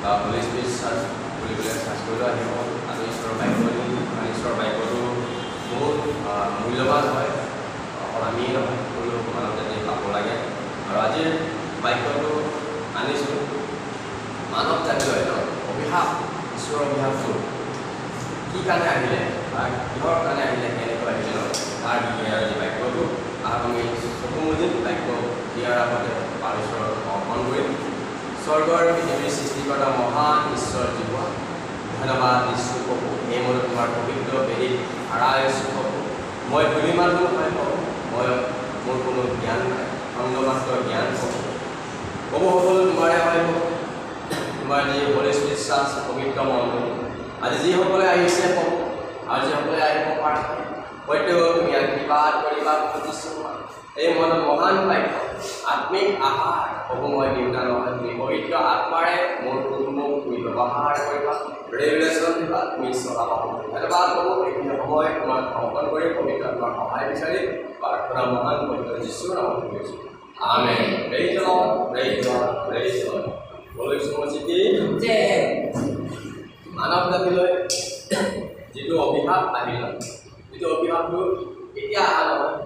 Holy Spirit search কৰিবলৈ search কৰিলোঁ আহিব আৰু ঈশ্বৰৰ বাক্যটো বহুত মূল্যৱান হয় অকল আমিয়ে নহয় সকলো মানৱ জাতিয়ে পাব লাগে আৰু আজিৰ বাক্যটো আনিছোঁ মানৱ জাতিলৈ অভিশাপ ঈশ্বৰৰ অভিশাপটো কি কাৰণে আহিলে বা কিহৰ কাৰণে আহিলে কেনেকৈ আহিলে তাৰ বিষয়ে আজি বাক্যটো আৰু আমি চকু মুদি বাক্য দিয়াৰ আগতে ঈশ্বৰৰ অৰ্পণ কৰিম স্বৰ্গৰ পৃথিৱীৰ সৃষ্টিকৰ্তা মহান ঈশ্বৰ জীৱা ধন্যবাদ ঈশ্বৰ প্ৰভু এই মনত তোমাৰ পবিত্ৰ বেদীত আৰাইছোঁ প্ৰভু মই ধূলি মানুহ নহয় প্ৰভু মই মোৰ কোনো জ্ঞান নাই খণ্ডমাত্ৰ জ্ঞান প্ৰভু সকলো তোমাৰে হয় প্ৰভু তোমাৰ যি হলি স্পিৰিট চাৰ্চ পবিত্ৰ মণ্ডল আজি যিসকলে আহিছে প্ৰভু আৰু যিসকলে আহিব পাৰে প্ৰত্যেকক তুমি আশীৰ্বাদ কৰিবা খুজিছোঁ এই মনত মহান বাক্য আত্মিক আহাৰ প্ৰভু মই দিওঁতা নহয় তুমি পবিত্ৰ আত্মাৰে মোৰ কুটুম্বক তুমি ব্যৱহাৰ কৰিবা ৰেগুলেশ্যন দিবা তুমি চলাবা ধন্যবাদ প্ৰভু এইখিনি সময় তোমাক সমৰ্পণ কৰি পবিত্ৰ আত্মাৰ সহায় বিচাৰি প্ৰাৰ্থনা মহান পবিত্ৰ যীশুৰ নামত কৰিছোঁ amen praise the lord praise the lord praise the lord বলৈছোঁ মজিকি মানৱ জাতিলৈ যিটো অভিশাপ আহিল যিটো অভিশাপটো এতিয়া অহা নহয়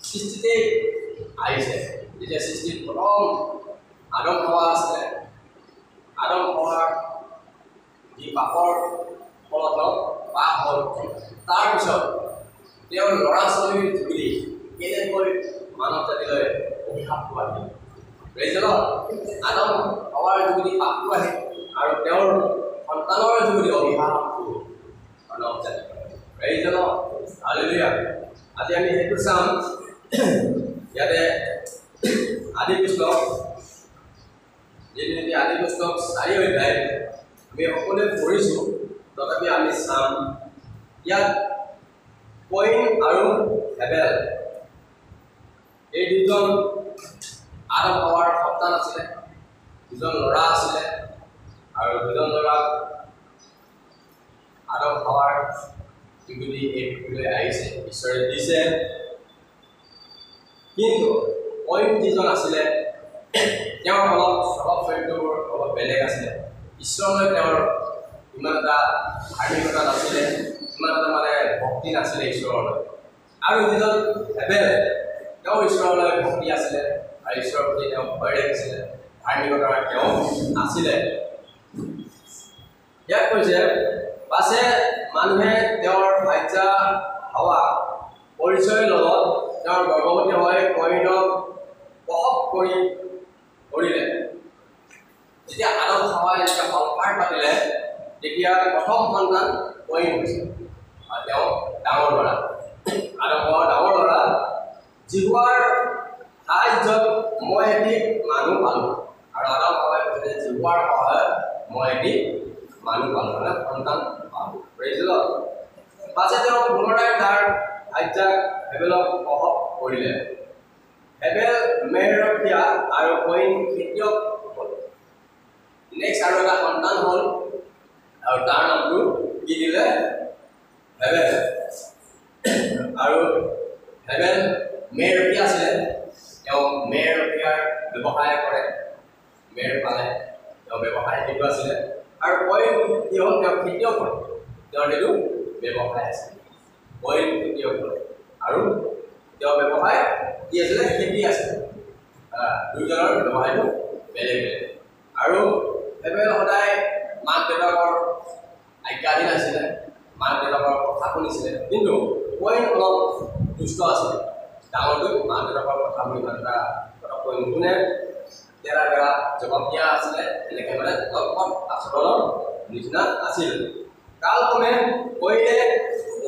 সৃষ্টিতে আহিছে যেতিয়া সৃষ্টিত প্ৰথম আদম হাৱা আছিলে আদম হাৱাৰ যি পাপৰ ফলত পাপ হ'ল তাৰপিছত তেওঁৰ ল'ৰা ছোৱালীৰ যোগেদি কেনেকৈ মানৱ জাতিলৈ অভিশাপটো আহিল প্ৰেইজ দ্য লৰ্ড আদম হাৱাৰ যোগেদি পাপটো আহে আৰু তেওঁৰ সন্তানৰ যোগেদি অভিশাপটো মানৱ জাতিলৈ প্ৰেইজ দ্য লৰ্ড হালেলুয়া আজি আমি সেইটো চাম ইয়াতে আদি পুস্তক যিটো আদি পুস্তক 4 অধ্যায় আমি সকলোৱে পঢ়িছোঁ তথাপি আমি চাম ইয়াত কয়িন আৰু হেবেল এই দুজন আদম হাৱাৰ সন্তান আছিলে দুজন ল'ৰা আছিলে আৰু দুজন ল'ৰা আদম হাৱাৰ যোগেদি এই পৃথিৱীলৈ আহিছে ঈশ্বৰে দিছে কিন্তু কয়িন যিজন আছিলে তেওঁৰ অলপ স্বভাৱ চৰিত্ৰবোৰ অলপ বেলেগ আছিলে ঈশ্বৰলৈ তেওঁৰ ইমান এটা ধাৰ্মিকতা নাছিলে ইমান এটা মানে ভক্তি নাছিলে ঈশ্বৰলৈ আৰু যিজন হেবেল তেওঁ ঈশ্বৰলৈ ভক্তি আছিলে আৰু ঈশ্বৰৰ প্ৰতি তেওঁ ভয় ৰাখিছিলে ধাৰ্মিকতা তেওঁ আছিলে ইয়াত কৈছে পাছে মানুহে তেওঁৰ ভাৰ্যা হাৱা পৰিচয়ৰ লগত তেওঁৰ গৰ্ভৱতী হৈ কয়িনক প্ৰসৱ কৰিলে যেতিয়া আদম হাৱাই যেতিয়া সংসাৰ পাতিলে তেতিয়া প্ৰথম সন্তান কয়িন হৈছে আৰু তেওঁ ডাঙৰ ল'ৰা আদম হাৱাৰ ডাঙৰ ল'ৰা জিহুৱাৰ সাহায্যত মই এটি মানুহ পালোঁ আৰু আদম হাৱাই কৈছে যে জিহুৱাৰ সহায়ত মই এটি মানুহ পালোঁ মানে সন্তান পালোঁ প্ৰেইজ দ্য লৰ্ড পাছে তেওঁ পুনৰাই তাৰ ভাৰ্যা হেবেলক প্ৰসৱ কৰিলে হেবেল মেহৰখীয়া আৰু কয়িন খেতিয়ক হ'ল নেক্সট আৰু এটা সন্তান হ'ল আৰু তাৰ নামটো কি দিলে হেবেল আৰু হেবেল মেহৰখীয়া আছিলে তেওঁ মেহৰখীয়াৰ ব্যৱসায় কৰে মেৰ পালে তেওঁ ব্যৱসায় সেইটো আছিলে আৰু কয়িন কি হ'ল তেওঁ খেতিয়ক হ'ল তেওঁৰ সেইটো ব্যৱসায় আছিলে কয়িন খেতিয়ক হ'ল আৰু তেওঁ ব্যৱসায় কি আছিলে খেতি আছিলে দুইজনৰ ব্যৱসায়টো বেলেগ বেলেগ আৰু হেবেল সদায় মাক দেউতাকৰ আজ্ঞাধীন আছিলে মাক দেউতাকৰ কথা শুনিছিলে কিন্তু কয়িন অলপ দুষ্ট আছিলে ডাঙৰটো মাক দেউতাকৰ কথাবোৰ ইমান এটা পটককৈ নুশুনে তেৰা বেৰা জবাব দিয়া আছিলে এনেকৈ মানে অলপ আচৰণৰ নিচিনা আছিল কালক্ৰমে কয়িনে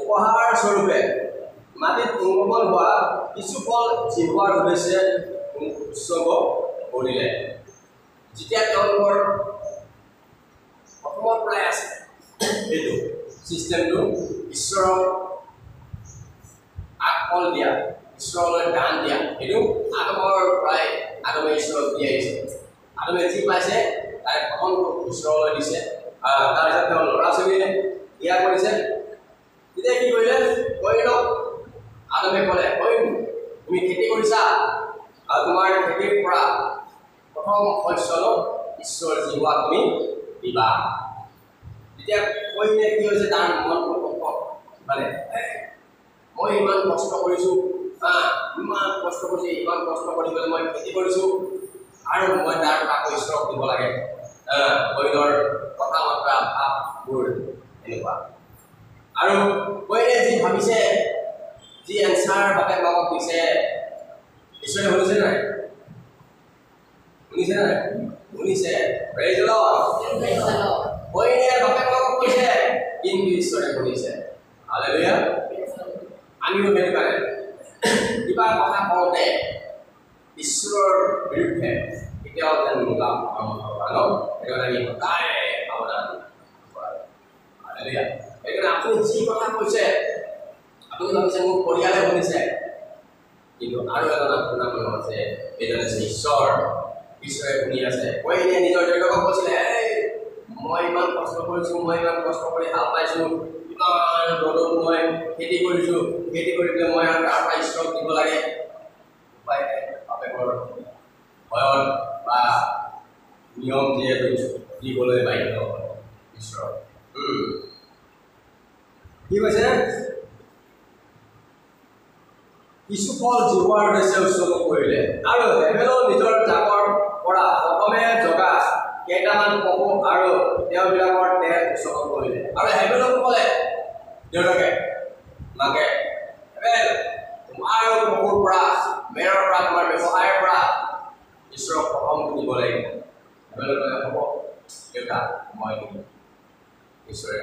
উপহাৰ স্বৰূপে মাটিত উন্মোচন হোৱা কিছু ফল জিহুৱাৰ উদ্দেশ্যে উৎসৰ্গ কৰিলে যেতিয়া তেওঁলোকৰ প্ৰথমৰ পৰাই আছে এইটো ছিষ্টেমটো ঈশ্বৰক আগফল দিয়া ঈশ্বৰলৈ দান দিয়া এইটো আদমৰ পৰাই আদমে ঈশ্বৰক দি আহিছে আদমে যি পাইছে তাই প্ৰথমটো ঈশ্বৰলৈ দিছে তাৰপিছত তেওঁ ল'ৰা ছোৱালীয়ে দিয়া কৰিছে তেতিয়া কি কৰিলে কয়িনক আদমে ক'লে কয়িন তুমি খেতি কৰিছা আৰু তোমাৰ খেতিৰ পৰা প্ৰথম শস্য ঈশ্বৰ জিহুৱা তুমি বিবাহ যেতিয়া কইনে কি হৈছে তাৰ মন মানে মই ইমান কষ্ট কৰিছো ইমান কষ্ট কৰিছো ইমান কষ্ট কৰি পেলাই মই খেতি কৰিছো আৰু মই তাৰ আকৌ ঈশ্বৰক দিব লাগে কইনৰ কথা বাৰ্তা ভাৱবোৰ এনেকুৱা আৰু কইনে যি ভাবিছে যি এনচাৰ বাপে মাকক দিছে ঈশ্বৰে শুনিছে নাই শুনিছে প্ৰেইজ দ্য লৰ্ড কইনে বাপে মাকক কৈছে কিন্তু ঈশ্বৰে শুনিছে হালেলুয়া আমিও সেইটো কাৰণে কিবা কথা কওঁতে ঈশ্বৰৰ বিৰুদ্ধে কেতিয়াও যেন নোলাম সেইটো আমি সদায় সাৱধান সেইকাৰণে আপুনি যি কথা কৈছে আপুনি ভাবিছে মোৰ পৰিয়ালে শুনিছে কিন্তু আৰু এজন আপোনাৰ মানুহ আছে এইজন আছে ঈশ্বৰে শুনি আছে কইনে নিজৰ দেউতাকক কৈছিলে মই ইমান কষ্ট কৰিছো মই ইমান কষ্ট কৰি হাল পাইছো ইমান ৰ'দত মই খেতি কৰিছো খেতি কৰি পেলাই মই আৰু তাৰ পৰা ঈশ্বৰক দিব লাগে উপায় নাই বাপেকৰ ভয়ত বা নিয়ম যিহেতু দিবলৈ বাধ্য ঈশ্বৰ কি কৈছে কিছু ফল জিহুৱাৰ উদ্দেশ্যে উৎসৰ্গ কৰিলে আৰু হেবেলৰ নিজৰ জাকৰ পৰা প্ৰথমে জগা কেইটামান পশু আৰু তেওঁবিলাকৰ তেল উৎসৰ্গ কৰিলে আৰু হেবেলক ক'লে দেউতাকে মাকে হেবেল তোমাৰ পশুৰ পৰা মেৰৰ পৰা তোমাৰ ব্যৱসায়ৰ পৰা ঈশ্বৰক প্ৰথমটো দিব লাগিব হেবেলক ক'লে হ'ব দেউতা মই দিম ঈশ্বৰে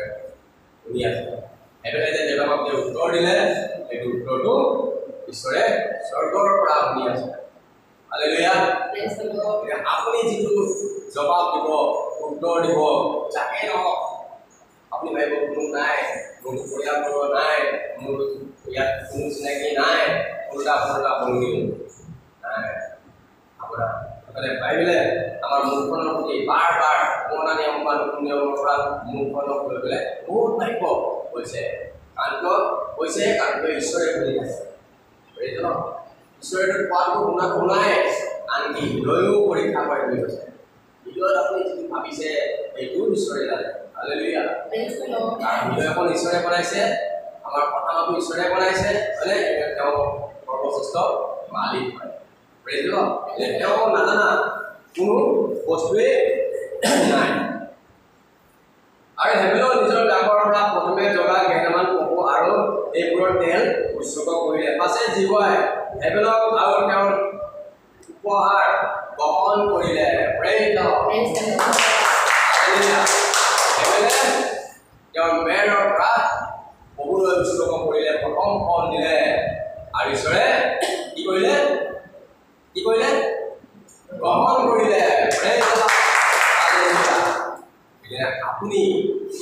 শুনি আছে হেবেলে যে দেউতাকক যে উত্তৰ দিলে সেইটো উত্তৰটো ঈশ্বৰে স্বৰ্গৰ পৰা শুনি আছে হালেলুয়া আপুনি যিটো জবাব দিব উত্তৰ দিব যাকে নহওক আপুনি ভাবিব কোনো নাই মোৰ পৰিয়ালৰ নাই মোৰ ইয়াত কোনো চিনাকি নাই উল্টা বন্ধু নাই আপোনাৰ বাইবেলে আমাৰ মুখখনৰ প্ৰতি বাৰ বাৰ পুৰণা নিয়ম বা নতুন নিয়মৰ পৰা মুখখনক লৈ পেলাই বহুত বাক্য কৈছে কাৰণ ঈশ্বৰে শুনি আছে ঈশ্বৰে কোৱাটো শুনাই আনকি হৃদয়ো পৰীক্ষা কৰি বুলি কৈছে হৃদয়ত আপুনি যিটো ভাবিছে এইটোও ঈশ্বৰে জানে হালেলুয়া হৃদয়খন ঈশ্বৰে বনাইছে আমাৰ কথাটো ঈশ্বৰে বনাইছে হয়নে তেওঁ সৰ্বশ্ৰেষ্ঠ মালিক হয় তেওঁ নাজানা কোনো বস্তুৱে নাই আৰু হেবেলৰ নিজৰ জাকৰ পৰা প্ৰথমে জগা কেইটামান পশু আৰু এইবোৰৰ তেল উৎসৰ্গ কৰিলে পাছে জিহুৱাই হেবেলক আৰু তেওঁৰ উপহাৰ গ্ৰহণ কৰিলে হেবেলে তেওঁৰ মেৰৰ পৰা পশুলৈ উৎসৰ্গ কৰিলে প্ৰথম ফল দিলে আৰু ঈশ্বৰে কি কৰিলে গ্ৰহণ কৰিলে আপুনি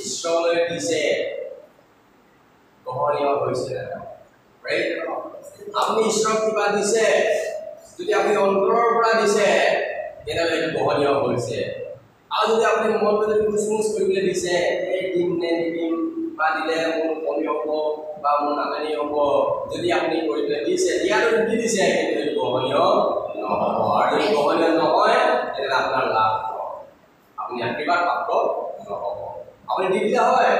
ঈশ্বৰলৈ দিছে গ্ৰহণীয় হৈছে আপুনি ঈশ্বৰক কিবা দিছে যদি আপুনি অন্তৰৰ পৰা দিছে তেনেহ'লে এইটো গ্ৰহণীয় হৈছে আৰু যদি আপুনি মনটো যদি মুচমুচ কৰিবলৈ দিছে এই দিম নে নিদিম বা দিলে মোৰ কমি হ'ব বা মোৰ নাজানি হ'ব যদি আপুনি কৰিবলৈ দিছে দিয়াটো দি দিছে কিন্তু এইটো গ্ৰহণীয় নহ'ব আৰু যদি গ্ৰহণীয় নহয় তেনেহ'লে আপোনাৰ লাভ হ'ব আপুনি আশীৰ্বাদ প্ৰাপ্ত নহ'ব আপুনি দি দিয়া হয়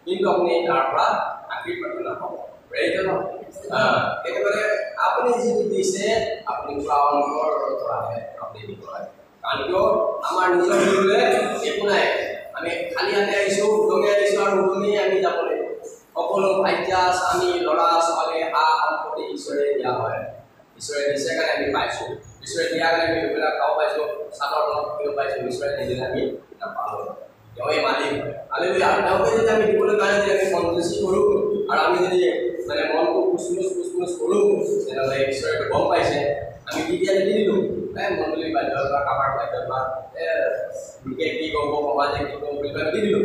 কিন্তু আপুনি তাৰ পৰা আশীৰ্বাদ নাপাব একেবাৰে আপুনি যিটো দিছে আপুনি পুৰা অন্তৰৰ পৰাহে আপুনি দিব লাগে কাৰণ কিয় আমাৰ নিজৰ দিবলৈ একো নাই আমি খালি হাতে আহিছোঁ উদঙি আহিছোঁ আৰু উদঙি আমি যাব লাগিব সকলো ভাইটিয়া স্বামী ল'ৰা ছোৱালী সম্পত্তি ঈশ্বৰে দিয়া হয় ঈশ্বৰে দিছে কাৰণে আমি পাইছোঁ ঈশ্বৰে দিয়াৰ কাৰণে আমি এইবিলাক খাব পাইছোঁ চাদৰ তলত থাকিব পাইছোঁ ঈশ্বৰে নিদিলে আমি নাপালোঁ তেওঁই মালিক হয় আৰু তেওঁকে যদি আমি দিবলৈ কাৰণে যদি আমি কনজুচি কৰোঁ আৰু আমি যদি মানে মনটো কুচমুচ কৰোঁ তেনেহ'লে ঈশ্বৰেটো গম পাইছে আমি দি দিলোঁ মণ্ডলী বাধ্যতা কাবাৰ বাধ্যতা লোকে কি ক'ব সমাজে কি ক'ব বুলি পেলাই দি দিলোঁ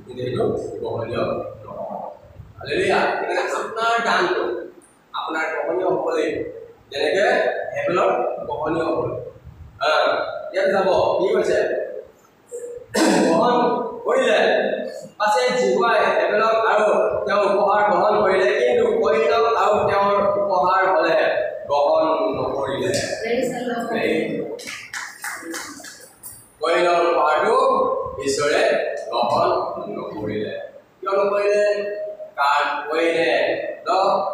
কিন্তু সেইটো গ্ৰহণীয় নহয় হালেলুয়া আপোনাৰ দানটো আপোনাৰ গ্ৰহণীয় হ'ব লাগিব যেনেকৈ হেবেলৰ গ্ৰহণীয় হ'ব ইয়াত যাব কি কৈছে গ্ৰহণ কৰিলে পাছে জিহুৱাই হেবেলক আৰু তেওঁৰ উপহাৰ গ্ৰহণ কৰিলে কিন্তু কইনক আৰু তেওঁৰ উপহাৰ হ'লে গ্ৰহণ নকৰিলে কইনৰ উপহাৰটো ঈশ্বৰে গ্ৰহণ নকৰিলে কিয় নকৰিলে কাৰণ কইনে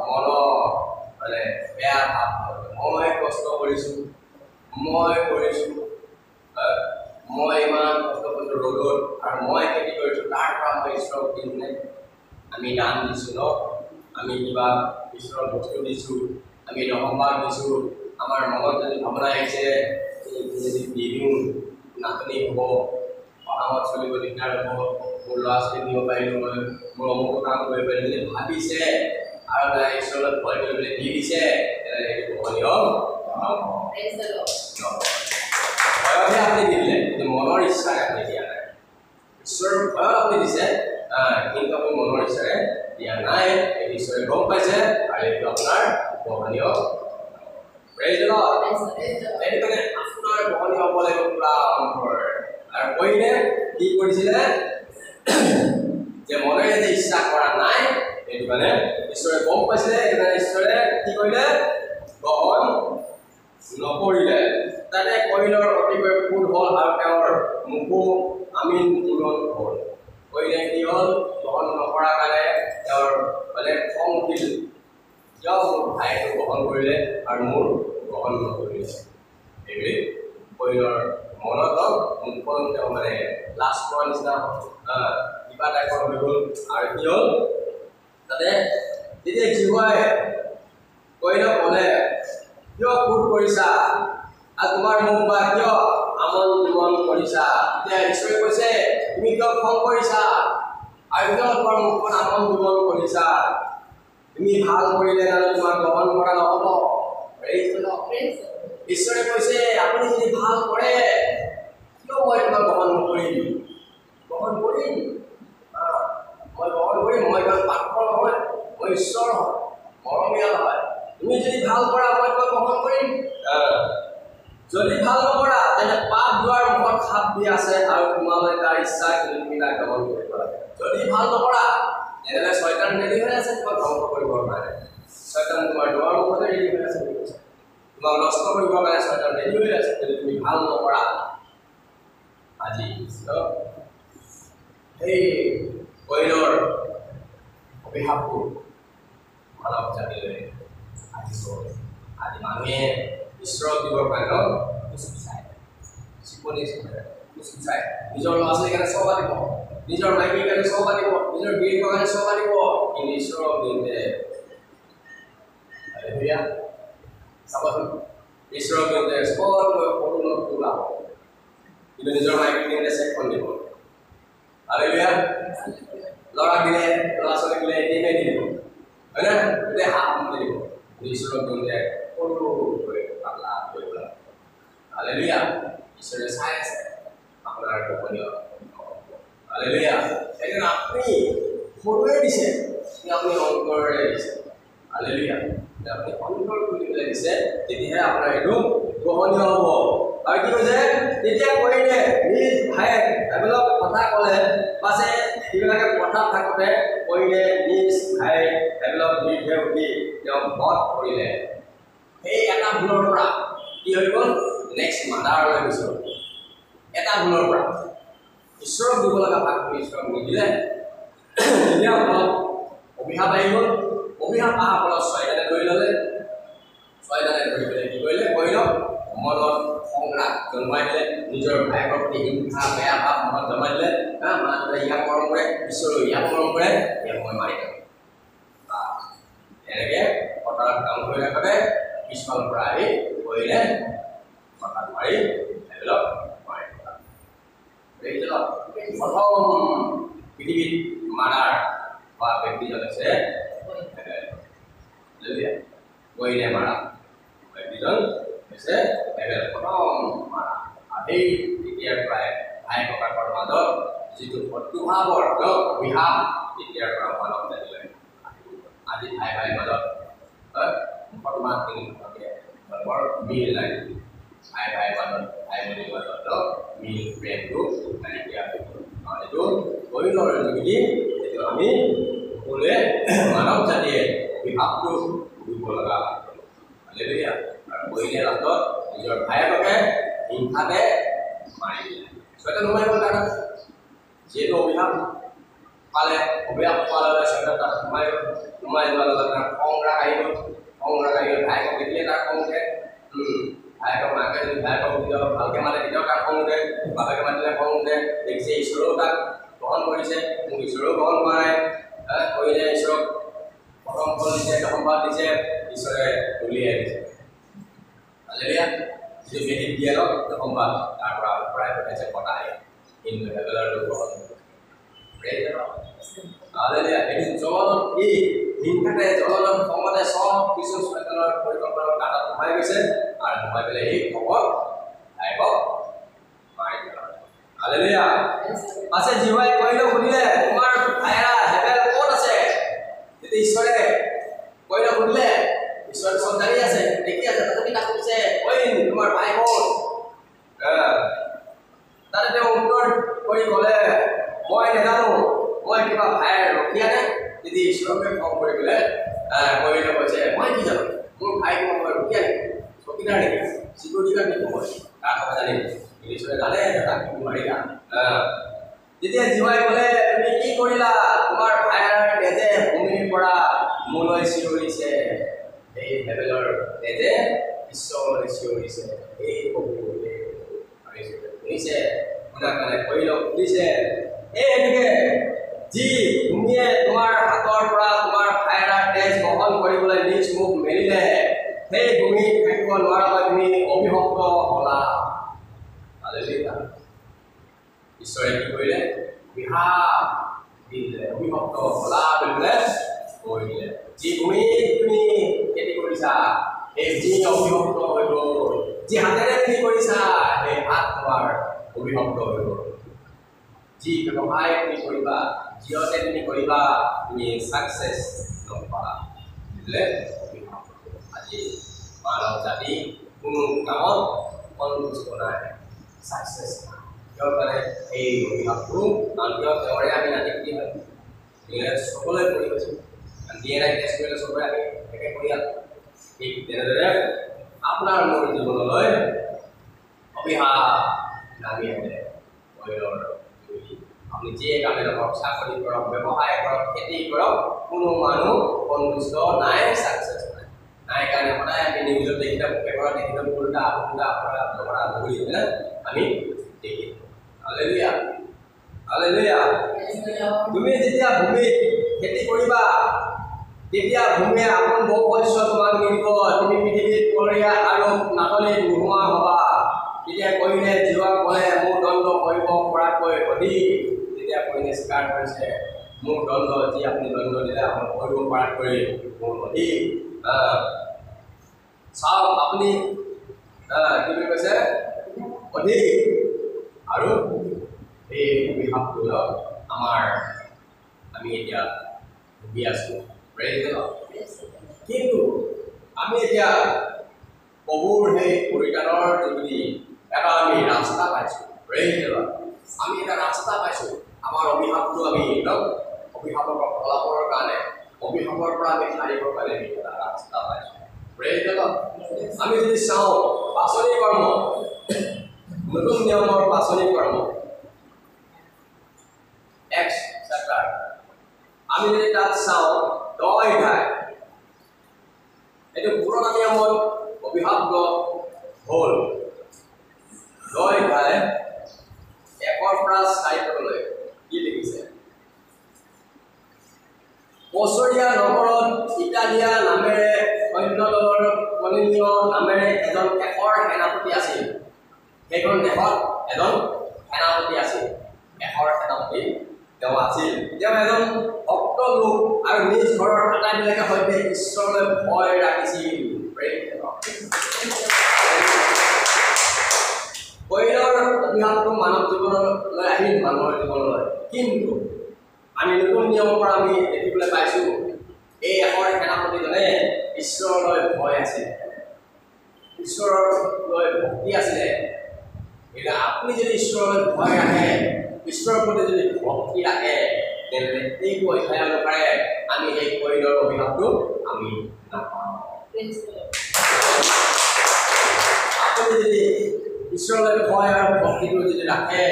মনৰ মানে বেয়া ভাৱ মই কষ্ট কৰিছোঁ মই ইমান কষ্ট কৰিছোঁ ৰ'দত আৰু মই খেতি কৰিছোঁ তাৰ পৰা মই ঈশ্বৰক দিমনে আমি দান দিছোঁ ন আমি কিবা ঈশ্বৰৰ বস্তু দিছোঁ আমি দশমভাগ দিছোঁ আমাৰ মনত যদি ভাৱনা আহিছে যদি দি দিওঁ নাটনি হ'ব পঢ়াত চলিব দিগদাৰ হ'ব মোৰ ল'ৰা ছোৱালী দিব পাৰিলোঁ মই মোৰ অমুক কাম কৰিব পাৰিলোঁ যদি ভাবিছে আৰু নাই ঈশ্বৰত ভয় কৰিবলৈ দি দিছে তেনেহ'লে সেইটো গ্ৰহণীয় ভয়হে আপুনি দি দিলে কিন্তু মনৰ ইচ্ছাৰে আপুনি দিয়া নাই ঈশ্বৰৰ ভয় আপুনি দিছে কিন্তু আপুনি মনৰ ইচ্ছাৰে দিয়া নাই এই ঈশ্বৰে গম পাইছে আৰু এইটো আপোনাৰ গ্ৰহণীয় সেইটো কাৰণে আপোনাৰ গ্ৰহণীয় হ'ব লাগিব পুৰা অন্তৰ আৰু কইনে কি কৰিছিলে যে মনেৰে যে ইচ্ছা কৰা নাই সেইটো কাৰণে ঈশ্বৰে গম পাইছিলে সেইটো কাৰণে ঈশ্বৰে কি কৰিলে গ্ৰহণ নকৰিলে তাতে কইনৰ অতিকৈ ক্ৰোধ হ'ল আৰু তেওঁৰ মুখো আমিন পূৰণ হ'ল কইনে কি হ'ল গ্ৰহণ নকৰাৰ কাৰণে তেওঁৰ মানে খং উঠিল কিয় মোৰ ভাইটো গ্ৰহণ কৰিলে আৰু মোৰ গ্ৰহণ নকৰিলে এইবুলি কইনৰ মনত মুখখন তেওঁ মানে লাজ পোৱাৰ নিচিনা কিবা টাইপৰ হৈ গ'ল আৰু কি হ'ল তাতে যেতিয়া জীৱাই কইনক ক'লে কিয় ক্ৰোধ কৰিছা আৰু তোমাৰ মুখ বা কিয় আমন জীৱন কৰিছা এতিয়া ঈশ্বৰে কৈছে তুমি কিয় খং কৰিছা আৰু কিয় তোমাৰ মুখখন আমন জীৱন কৰিছা তুমি ভাল কৰিলে জানো তোমাক গ্ৰহণ কৰা নহ'ব ঈশ্বৰে কৈছে আপুনি যদি ভাল কৰে কিয় মই তোমাক গ্ৰহণ নকৰিম গ্ৰহণ কৰিম মই ইমান পাত্ৰ নহয় মই ঈশ্বৰ হয় মৰমীয়াল হয় তুমি যদি ভাল কৰা মই তোমাক গ্ৰহণ কৰিম যদি ভাল নকৰা তেন্তে পাপ দুৱাৰ মুখত সাপ দি আছে আৰু তোমালৈ তাৰ ইচ্ছা তুমি তাক গ্ৰহণ কৰিব লাগে যদি ভাল নকৰা তেনেহ'লে শয়তান ৰেডি হৈ আছে তোমাক ধ্বংস কৰিবৰ কাৰণে শয়তান তোমাৰ দুৱাৰ মুখতে ৰেডি হৈ আছে তোমাক নষ্ট কৰিবৰ কাৰণে শয়তান ৰেডি হৈ আছে যদি তুমি ভাল নকৰা আজি সেই কইনৰ অভিশাপটো মানৱ জাতিলৈ আহিব আজি মানুহে ঈশ্বৰক দিবৰ কাৰণে চিপনি নিজৰ ল'ৰা ছোৱালীৰ কাৰণে চব আনিব নিজৰ মাইকীৰ কাৰণে চব আনিব নিজৰ গিৰিকৰ কাৰণে চব আনিব কিন্তু ঈশ্বৰক দিওঁতে চাবচোন ঈশ্বৰক দিওঁতে সকলোৱে সৰু নখটো ওলাব কিন্তু নিজৰ মাইকীক দিওঁতে চেকখন দিব হালেলুয়া ল'ৰাক দিলে ল'ৰা ছোৱালীক দিলে এদিনে দিব হয় না গোটেই হাত দিব ঈশ্বৰক দিওঁতে সৰু হৈ পাতলা হৈ ওলাব হালেলুয়া ঈশ্বৰে চাই আছে আপোনাৰ গোপনীয় হালেলুয়া সেইকাৰণে আপুনি সৰুৱে দিছে আপুনি অন্তৰেৰে দিছে হালেলুয়া আপুনি অন্তৰ খুলি পেলাই দিছে তেতিয়াহে আপোনাৰ এইটো গ্ৰহণীয় হ'ব আৰু কি কৈছে তেতিয়া কইনে নিজ ভায়েক এইবিলাক কথা ক'লে পাছে এইবিলাকে কথা থাকোঁতে কইনে নিজ ভায়েক এইবিলাক বিৰুদ্ধে উঠি তেওঁ বধ কৰিলে সেই এটা ভুলৰ পৰা কি হৈ গ'ল নেক্সট মাদাৰলৈ গৈছে এটা ভুলৰ পৰা ঈশ্বৰক দিব লগা ভাগটো ঈশ্বৰক নিদিলে তেতিয়া ফলত অভিশাপ আহি গ'ল অভিশাপ অহাৰ ফলত ছয়তানে ধৰি ল'লে ছয়তানে ধৰি পেলাই কি কৰিলে কইনক মনত সংগ্ৰাম জন্মাই দিলে নিজৰ ভায়েকৰ প্ৰতি হিংসা বেয়া ভাৱ মনত জন্মাই দিলে মানুহে ইয়াক মৰম কৰে ঈশ্বৰে ইয়াক মৰম কৰে ইয়াক মই মাৰি দিওঁ এনেকৈ পথাৰত কাম কৰি থাকোঁতে পিছফালৰ পৰা আহি কইনে পথাৰত মাৰি এইবিলাক মাৰি প্ৰথম পৃথিৱীত মাৰাৰ বা ব্যক্তিজন আছে কইনে মাৰা ব্যক্তিজন হৈছে প্ৰথম মাৰা সেই তেতিয়াৰ পৰাই ভাই ককাকৰ মাজত যিটো শত্ৰুভাৱৰ অভিশাপ তেতিয়াৰ পৰা মানৱ জাতিলৈ আজি ভাই ভাইৰ মাজত বৰ মিল নাই ভাই ভাইৰ মাজত ভাই ভনীৰ মাজত মিল প্ৰেমটো নাইকিয়া হৈ গ'ল এইটো কইনৰ যোগেদি এইটো আমি সকলোৱে মানৱ জাতিয়ে অভিশাপটো ভুগিব লগা হালেলুয়া আৰু কইনে লাষ্টত নিজৰ ভায়েককে হিংসাতে মাৰি দিলে ছয়তান সোমাই গ'ল তাত যিহেতু অভিশাপ পালে অভিশাপ পালে সেটা তার সোমাই যোৱাৰ লগত তাৰ খং ৰাগ আহিল ভাইকক দেখিলে তাৰ খং উঠে ভাইকক মাকে যদি ভাইকক ভালকে মাতে তেতিয়াও তাৰ খং উঠে বাপেকে মাতিলে খং উঠে দেখিছে ঈশ্বৰেও তাক গ্ৰহণ কৰিছে মোক ঈশ্বৰেও গ্ৰহণ কৰা নাই কৰিলে ঈশ্বৰক প্ৰথম ফল দিছে সম্বাদ দিছে ঈশ্বৰে উলিয়াই দিছে হালেলুয়া যিটো বেদিত দিয়ে ন সম্বাদ তাৰ পৰা পৰাই পঠাইছে পতাই কিন্তু হেবেলৰটো গ্ৰহণ হালেলুয়া এটি জগতত এই হিংসাতে জগতত খঙতে সব কিছু শয়তানৰ পৰিকল্পনাৰ কাটাত সোমাই গৈছে আৰু সোমাই পেলাই এই খবৰ ভাইকক মাৰি পেলালে হালেলুয়া পাছে জিহুৱাই কৈলো সুধিলে তোমাৰ ভাইৰা হেবেল ক'ত আছে তেতিয়া ঈশ্বৰে কৈলো সুধিলে ঈশ্বৰ চব জানি আছে দেখি আছে তথাপি তাক কৈছে ঐ তোমাৰ ভাই ক'ত তাতে তেওঁ উত্তৰ কৰি ক'লে মই নেজানো মই কিবা ভাই ৰখিয়া নাই যদি ঈশ্বৰকে খং কৰি পেলাই কৈলো কৈছে মই কি জানো মোৰ ভাই কিবা মই ৰখিয়া নাই চকীদাৰ নেকি চিকিউৰিটি গাৰ্ড নেকি মই তাৰ কথা জানিম ঈশ্বৰে জানে তাক মাৰিলা যেতিয়া জিহুৱাই ক'লে তুমি কি কৰিলা তোমাৰ ভাইৰ তেজে ভূমিৰ পৰা মোলৈ চিঞৰিছে এই হেবেলৰ তেজে ঈশ্বৰলৈ চিঞৰিছে এই কবিলে শুনিছে শুনাৰ কাৰণে কৈলো সুধিছে এই এনেকে যি ভূমিয়ে তোমাৰ হাতৰ পৰা তোমাৰ ভাইৰাৰ তেজ বহন কৰিবলৈ নিজ মুখ মেলিলে সেই ভূমি থাকিব নোৱাৰাকৈ তুমি অভিশপ্ত হলা হালেলুয়া ঈশ্বৰে কি কৰিলে বিহাপ দিলে অভিশপ্ত হলা বুলি কৰিলে যি ভূমি তুমি খেতি কৰিছা এই ভূমি অভিশপ্ত হৈ গ'ল যি হাতেৰে খেতি কৰিছা সেই হাত তোমাৰ অভিশপ্ত হৈ গ'ল যি ব্যৱসায় তুমি কৰিবা যিহতে তুমি কৰিবা তুমি ছাকচেছ নপা বুজিলে আজি মানৱ জাতি কোনো কামত সন্তুষ্ট নাই ছাকচেছ নাই কিয় কাৰণে এই অভিশাপটো কাৰণ কিয় তেওঁৰে আমি নাতি কি হয় সকলোৱে কৰি গৈছোঁ DNA টেষ্ট কৰিলে চবৰে আমি একে কৰি আছোঁ ঠিক তেনেদৰে আপোনাৰ মোৰ জীৱনলৈ অভিশাপ নামি আহে আপনি যিয়ে কামে নকৰক চাকৰি কৰক ব্যৱসায় কৰক খেতি কৰক কোনো মানুহ সন্তুষ্ট নাই ছাকচেছ নাই নাই কাৰণে সদায় আমি নিউজত দেখি থাকোঁ পেপাৰত দেখি থাকোঁ উল্টা অপৰাধ ধৰি আমি দেখি হালেলুয়া হালেলুয়া তুমি যেতিয়া ভূমিত খেতি কৰিবা তেতিয়া ভূমিয়ে আপোন বহু শস্য তোমাক নিদিব তুমি পৃথিৱীত কলীয়া আৰু নাটনি নোহোৱা হ'বা তেতিয়া কৈনে জিহুৱাক ক'লে মোৰ দণ্ড কৰিব পৰাকৈ অধিক তেতিয়া কৈনে স্বীকাৰ কৰিছে মোৰ দণ্ড যি আপুনি দণ্ড দিলে আমাক কৰিব পৰাকৈ মোৰ অধিক চাওক আপুনি কি বুলি কৈছে অধিক আৰু এই অভিশাপটো আমাৰ আমি এতিয়া ভুগি আছোঁ কিন্তু আমি এতিয়া প্ৰভুৰ সেই পৰিত্ৰাণৰ যোগেদি এটা আমি ৰাস্তা পাইছোঁ আমি এটা ৰাস্তা পাইছোঁ আমাৰ অভিশাপটো আমি একদম অভিশাপৰ পৰা পলাবৰ কাৰণে অভিশাপৰ পৰা আমি সাৰিবৰ কাৰণে আমি এটা ৰাস্তা পাইছোঁ আমি যদি চাওঁ পাচনি কৰ্ম নতুন নিয়মৰ পাচনি কৰ্ম এক্স চেপ্টাৰ আমি যদি তাত চাওঁ 10 অধ্যায় এইটো পুৰণা নিয়মত অভিশাপ্ত হ'ল 10 অধ্যায় 1 পৰা 4 লৈ কি লিখিছে বছৰীয়া নগৰত ইটালিয়া নামেৰে সৈন্যদলৰ কলিনীয় নামেৰে এজন এশৰ সেনাপতি আছিল সেইখন দেশত এজন সেনাপতি আছিল এশৰ সেনাপতি তেওঁ আছিল তেওঁ এজন ভক্ত লোক আৰু নিজ ঘৰৰ আটাইবিলাকে সৈতে ঈশ্বৰলৈ ভয় ৰাখিছিল কৈলৰ অভিশাপটো মানৱ জীৱনলৈ আহিল মানুহৰ জীৱনলৈ কিন্তু আমি নতুন নিয়মৰ পৰা আমি দেখিবলৈ পাইছোঁ এই এশৰ সেনাপতিজনে ঈশ্বৰলৈ ভয় আছিল ঈশ্বৰলৈ ভক্তি আছিলে এতিয়া আপুনি যদি ঈশ্বৰলৈ ভয় ৰাখে ঈশ্বৰৰ প্ৰতি যদি ভক্তি ৰাখে তেন্তে এইটো অধ্যায় অনুসাৰে আমি এই কৈলৰ অভিশাপটো আমি নাপাওঁ আপুনি যদি ঈশ্বৰলৈ ভয় আৰু ভক্তিটো যদি ৰাখে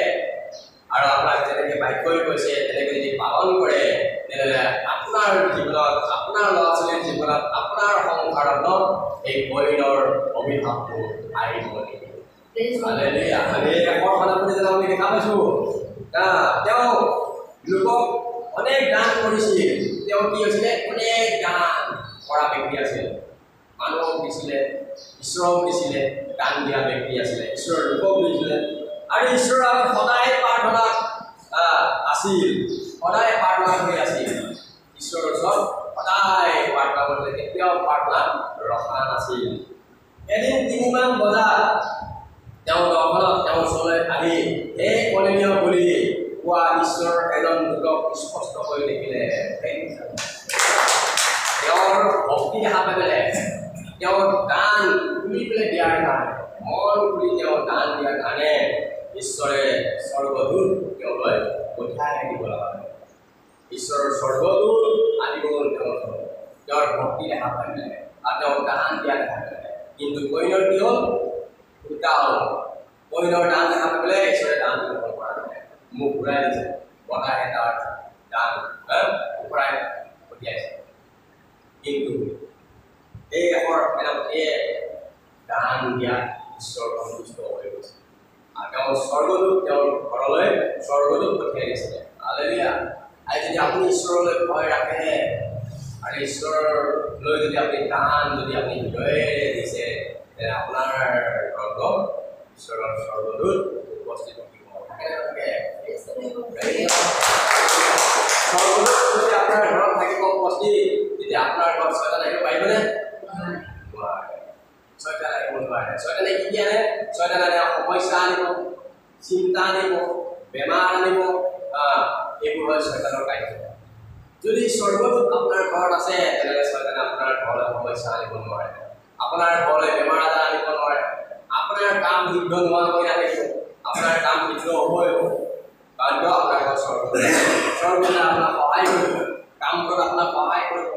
আৰু আপোনাক যেনেকৈ বাক্যই কৈছে তেনেকৈ যদি পালন কৰে তেনেহ'লে আপোনাৰ জীৱনত আপোনাৰ ল'ৰা ছোৱালীৰ জীৱনত আপোনাৰ সংসাৰত এই কইনৰ অভিশাপটো আহিব নেকি? হালেলুয়া। আমি একৰ খানাপুৰি যেন আমি দেখা পাইছোঁ তেওঁ লোকক অনেক দান কৰিছিল। তেওঁ কি হৈছিলে? অনেক দান কৰা ব্যক্তি আছিল। মানুহক দিছিলে, ঈশ্বৰক দিছিলে, দান দিয়া ব্যক্তি আছিলে, ঈশ্বৰৰ লোকক দিছিলে আৰু ঈশ্বৰৰ আগত সদায় প্ৰাৰ্থনা আছিল, সদায় প্ৰাৰ্থনা কৰি আছিল। ঈশ্বৰৰ ওচৰত সদায় প্ৰাৰ্থনা কৰিলে, কেতিয়াও প্ৰাৰ্থনা ৰখা নাছিল। এদিন 3মান বজাত তেওঁ দৰ্শনত তেওঁৰ ওচৰলৈ আহি এই কৰ্ণেলিয় বুলি কোৱা ঈশ্বৰৰ এজন লোকক স্পষ্ট কৰি দেখিলে। তেওঁৰ ভক্তি দেখা পাই পেলাই তেওঁৰ দান খুলি পেলাই দিয়াৰ কাৰণে, মন খুলি তেওঁ দান দিয়াৰ কাৰণে ঈশ্বৰে স্বৰ্গদূত তেওঁলৈ পঠিয়াই দিব লগা হয়। ঈশ্বৰৰ স্বৰ্গদূত আদি গ'ল তেওঁৰ ভক্তি দেখা পাই পেলাই আৰু তেওঁ দান দিয়া দেখা পাই। কিন্তু কইনৰ কি হ'ল? উল্টা হ'ল। কইনৰ দান দেখা পাই পেলাই ঈশ্বৰে দান দিব পৰা নাই, মুখ ঘূৰাই দিছে, বতাহে তাৰ দান ঘূৰাই পঠিয়াইছে। কিন্তু এই একৰ সেনাপতিয়ে দান দিয়া ঈশ্বৰ সন্তুষ্ট হৈ গৈছে আৰু তেওঁৰ স্বৰ্গদূত তেওঁৰ ঘৰলৈ স্বৰ্গদূত পঠিয়াই দিছিলে। হালেলুয়া। আজি যদি আপুনি ঈশ্বৰলৈ ভয় ৰাখে আৰু ঈশ্বৰলৈ যদি আপুনি দান যদি আপুনি হৃদয়েৰে দিছে, তেনে আপোনাৰ ঘৰত ঈশ্বৰৰ স্বৰ্গদূত উপস্থিত থাকিব। স্বৰ্গদূত যদি আপোনাৰ ঘৰত থাকিব উপস্থিত, তেতিয়া আপোনাৰ ঘৰত শয়তান আহিব পাৰিবনে? নোৱাৰে। শয়তান আহিব নোৱাৰে। শয়তানে কি আনে? শয়তানে সমস্যা আনিব, চিন্তা আনিব, বেমাৰ আনিব। এইবোৰ হয় শয়তানৰ কাৰ্য। যদি স্বৰ্গদূত আপোনাৰ ঘৰত আছে, তেনেহ'লে শয়তানে আপোনাৰ ঘৰলৈ সমস্যা আনিব নোৱাৰে, আপোনাৰ ঘৰলৈ বেমাৰ আজাৰ আনিব নোৱাৰে, আপোনাৰ কাম সিদ্ধ নোহোৱা হৈ নাথাকিব, আপোনাৰ কাম সিদ্ধ হ'বই হ'ব। কাৰণ কিয়? আপোনাৰ ঘৰত স্বৰ্গদূত আছে। স্বৰ্গদূতে আপোনাক সহায় কৰিব, কাম কৰাত আপোনাক সহায় কৰিব।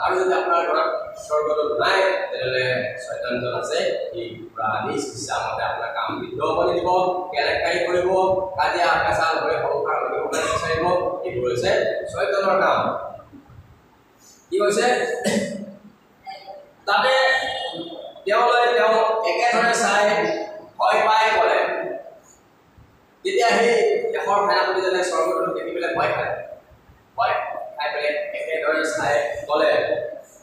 আৰু যদি আপোনাৰ ঘৰত স্বৰ্গদূত নাই, তেনেহ'লে শয়তানজন আছে, সি পুৰা নিজ ইচ্ছামতে আপোনাৰ কাম বিদ্ধ হ'ব নিদিব, কেলেংকাৰী কৰিব, কাজিয়া পেচাল কৰি সংসাৰ কৰিব বিচাৰিব। এইবোৰ হৈছে শয়তানৰ কাম। কি হৈছে? তাতে তেওঁলৈ তেওঁ একেধৰণে চাই ভয় পাই ক'লে। তেতিয়া সেই দেশৰ সেনাপতিজনে স্বৰ্গদূতক দেখি পেলাই ভয় খাই পেলাই একেদৰে চাই ক'লে,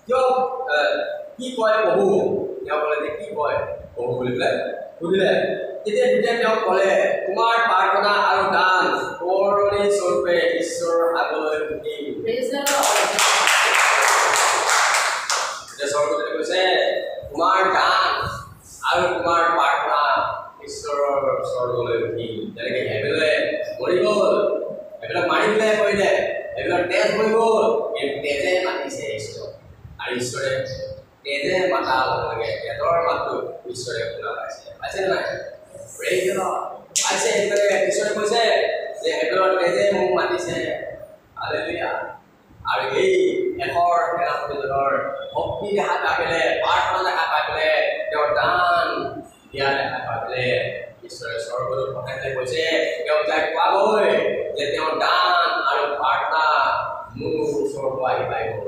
কিয় কি কয় প্ৰভু? তেওঁ ক'লে যে কি কয় প্ৰভু বুলি পেলাই সুধিলে। তেতিয়া তেওঁ ক'লে, তোমাৰ প্ৰাৰ্থনা আৰু দান কৰণী স্বৰূপে ঈশ্বৰৰ আগলৈ উঠিল। স্বৰ্গদূতে কৈছে, তোমাৰ দান আৰু তোমাৰ প্ৰাৰ্থনা ঈশ্বৰৰ স্বৰ্গলৈ উঠিল। যেনেকৈ হেবেলে মৰি গ'ল, এইবিলাক মাৰি পেলাই কৰিলে, এইবিলাক তেজ হৈ গ'ল, এই তেজে মাতিছে ঈশ্বৰ। আৰু ঈশ্বৰে তেজে মাতা লগে লগে তেজৰ মাতটো ঈশ্বৰে শুনা পাইছে। পাইছেনে নাই? পাইছে। সেইকাৰণে ঈশ্বৰে কৈছে যে হেবেলৰ তেজে মোক মাতিছে। হালেলুয়া। আৰু এই একৰ সেনাপতিজনৰ ভক্তি দেখা পাই পেলাই, প্ৰাৰ্থনা দেখা পাই পেলাই, তেওঁৰ দান দিয়া দেখা পাই পেলাই ঈশ্বৰে স্বৰ্গদূত পঠাই পেলাই কৈছে, তেওঁ তাইক কোৱাগৈ যে তেওঁৰ দান আৰু প্ৰাৰ্থনা মোৰ ওচৰৰ পৰা আহি পাই গ'ল।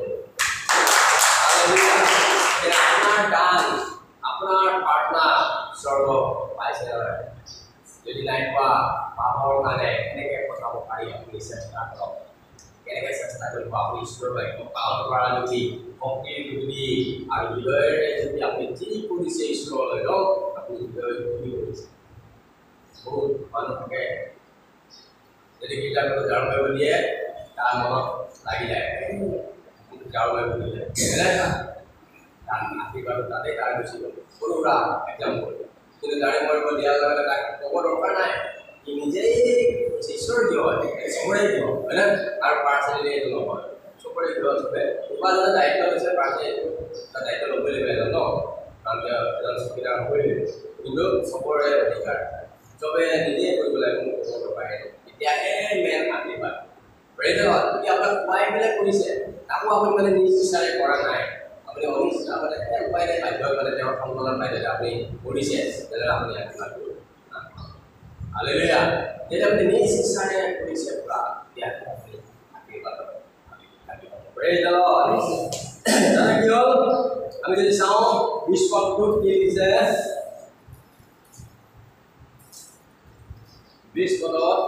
আপোনাৰ দান, আপোনাৰ প্ৰাৰ্থনা স্বৰ্গ পাইছে নহয়? যদি নাই পোৱা, পাবৰ কাৰণে কেনেকৈ পঠাব পাৰি আপুনি চেষ্টা কৰক। কেনেকৈ চেষ্টা কৰিব? আপুনি ঈশ্বৰৰ বাক্য পালন কৰা যদি, ভক্তিৰ যদি আৰু হৃদয়েৰে যদি আপুনি যি কৰিছে ঈশ্বৰলৈ ন, আপুনি হৃদয় কি কৰিছে? বহুত মানুহ থাকে, যদি গীৰ্জাঘৰটো ঝাৰু মাৰিব দিয়ে, তাৰ মনত লাগি যায়, ঝাৰু মাৰিব দিলে আশীৰ্বাদ তাতে তাৰ গুচি গ'ল। সৰু সুৰা এক্সাম্পল। কিন্তু ঝাৰু মাৰিব দিয়াৰ লগে লগে তাক ক'ব দৰকাৰ নাই, সি নিজেই ঈশ্বৰ দিয় হয়, চবৰে দিয় হয় নে? আৰু পাৰ্চনেলি এইটো নহয়, চবৰে দিয় চবে উপাৰ্জনৰ দায়িত্ব লৈছে, পাৰ্চনেলি তাৰ দায়িত্ব ল'বই লাগিব এজন ন, কাৰণ এজন চকীদাৰ হ'বই লাগিব। কিন্তু চবৰে অধিকাৰ, চবে নিজে কৰিব লাগিব, মোক ক'ব দৰকাৰ নাই। তেতিয়াহে মেইন আশীৰ্বাদ। যদি আপোনাক খুৱাই পেলাই কৰিছে, তাকো আপুনি মানে নিজ ইচ্ছাৰে কৰা নাই, আপুনি অনিচ্ছা মানে উপায় নাই, বাধ্য মানে তেওঁৰ সন্মানৰ বাধ্যতা আপুনি কৰিছে, তেনেহ'লে আপুনি আশীৰ্বাদ কৰিব। হালেলুয়া যেটা আপনি নিজ ইচ্ছাৰে কৰিছে পুৰা দিয়া প্ৰেজ দ্য লৰ্ড জানা কি হ'ল আমি যদি চাওঁ 20 পদটো কি দিছে 20 পদত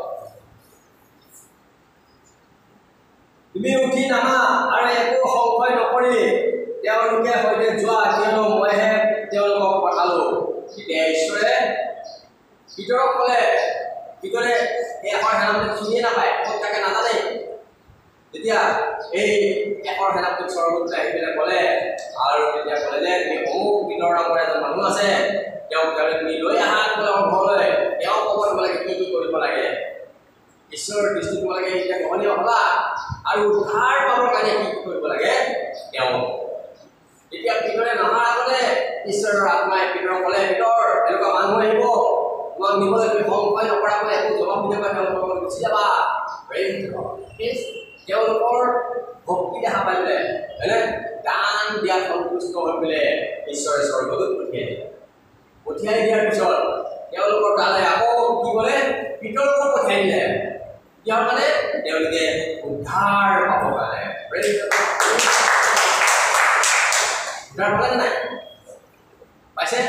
তুমি উঠি নামা আৰু একো সংশয় নকৰি তেওঁলোকে সৈতে যোৱা কিয়নো মইহে তেওঁলোকক পঠালো এতিয়া ঈশ্বৰে ভিতৰত ক'লে ভিতৰে এই এশৰ সেনাপতিক চিনিয়ে নাপায় ক'ত থাকে নাজানে তেতিয়া এই এশৰ সেনাপতিক স্বৰ্গদূতে আহি পেলাই ক'লে আৰু তেতিয়া ক'লে যে তুমি অমুক ভিতৰ নামৰ এজন মানুহ আছে তেওঁক তুমি লৈ আহা তোমালোকৰ ঘৰলৈ তেওঁ ক'ব লাগে কি কৰিব লাগে ঈশ্বৰৰ দৃষ্টি দিব লাগে এতিয়া গ্ৰহণীয় হ'লা আৰু উদ্ধাৰ পাবৰ কাৰণে কি কৰিব লাগে তেওঁ এতিয়া ভিতৰে নামাৰ আগতে ঈশ্বৰৰ আত্মাই ভিতৰত ক'লে ভিতৰ এনেকুৱা মানুহ আহিব তোমাক নিবলৈ তুমি সংশয় নকৰাকৈ একো জবাব নিদিয়াকৈ তেওঁলোকৰ গুচি যাবা তেওঁলোকৰ ভক্তি দেখা পাইলে হয়নে দান দিয়াত সন্তুষ্ট হৈ পেলাই ঈশ্বৰে স্বৰ্গদূত পঠিয়াই দিয়াৰ পিছত তেওঁলোকৰ তালৈ আকৌ কি ক'লে ভিতৰলৈ পঠিয়াই দিলে কিহৰ কাৰণে তেওঁলোকে উদ্ধাৰ পাবৰ কাৰণে উদ্ধাৰ পালে নাই পাইছে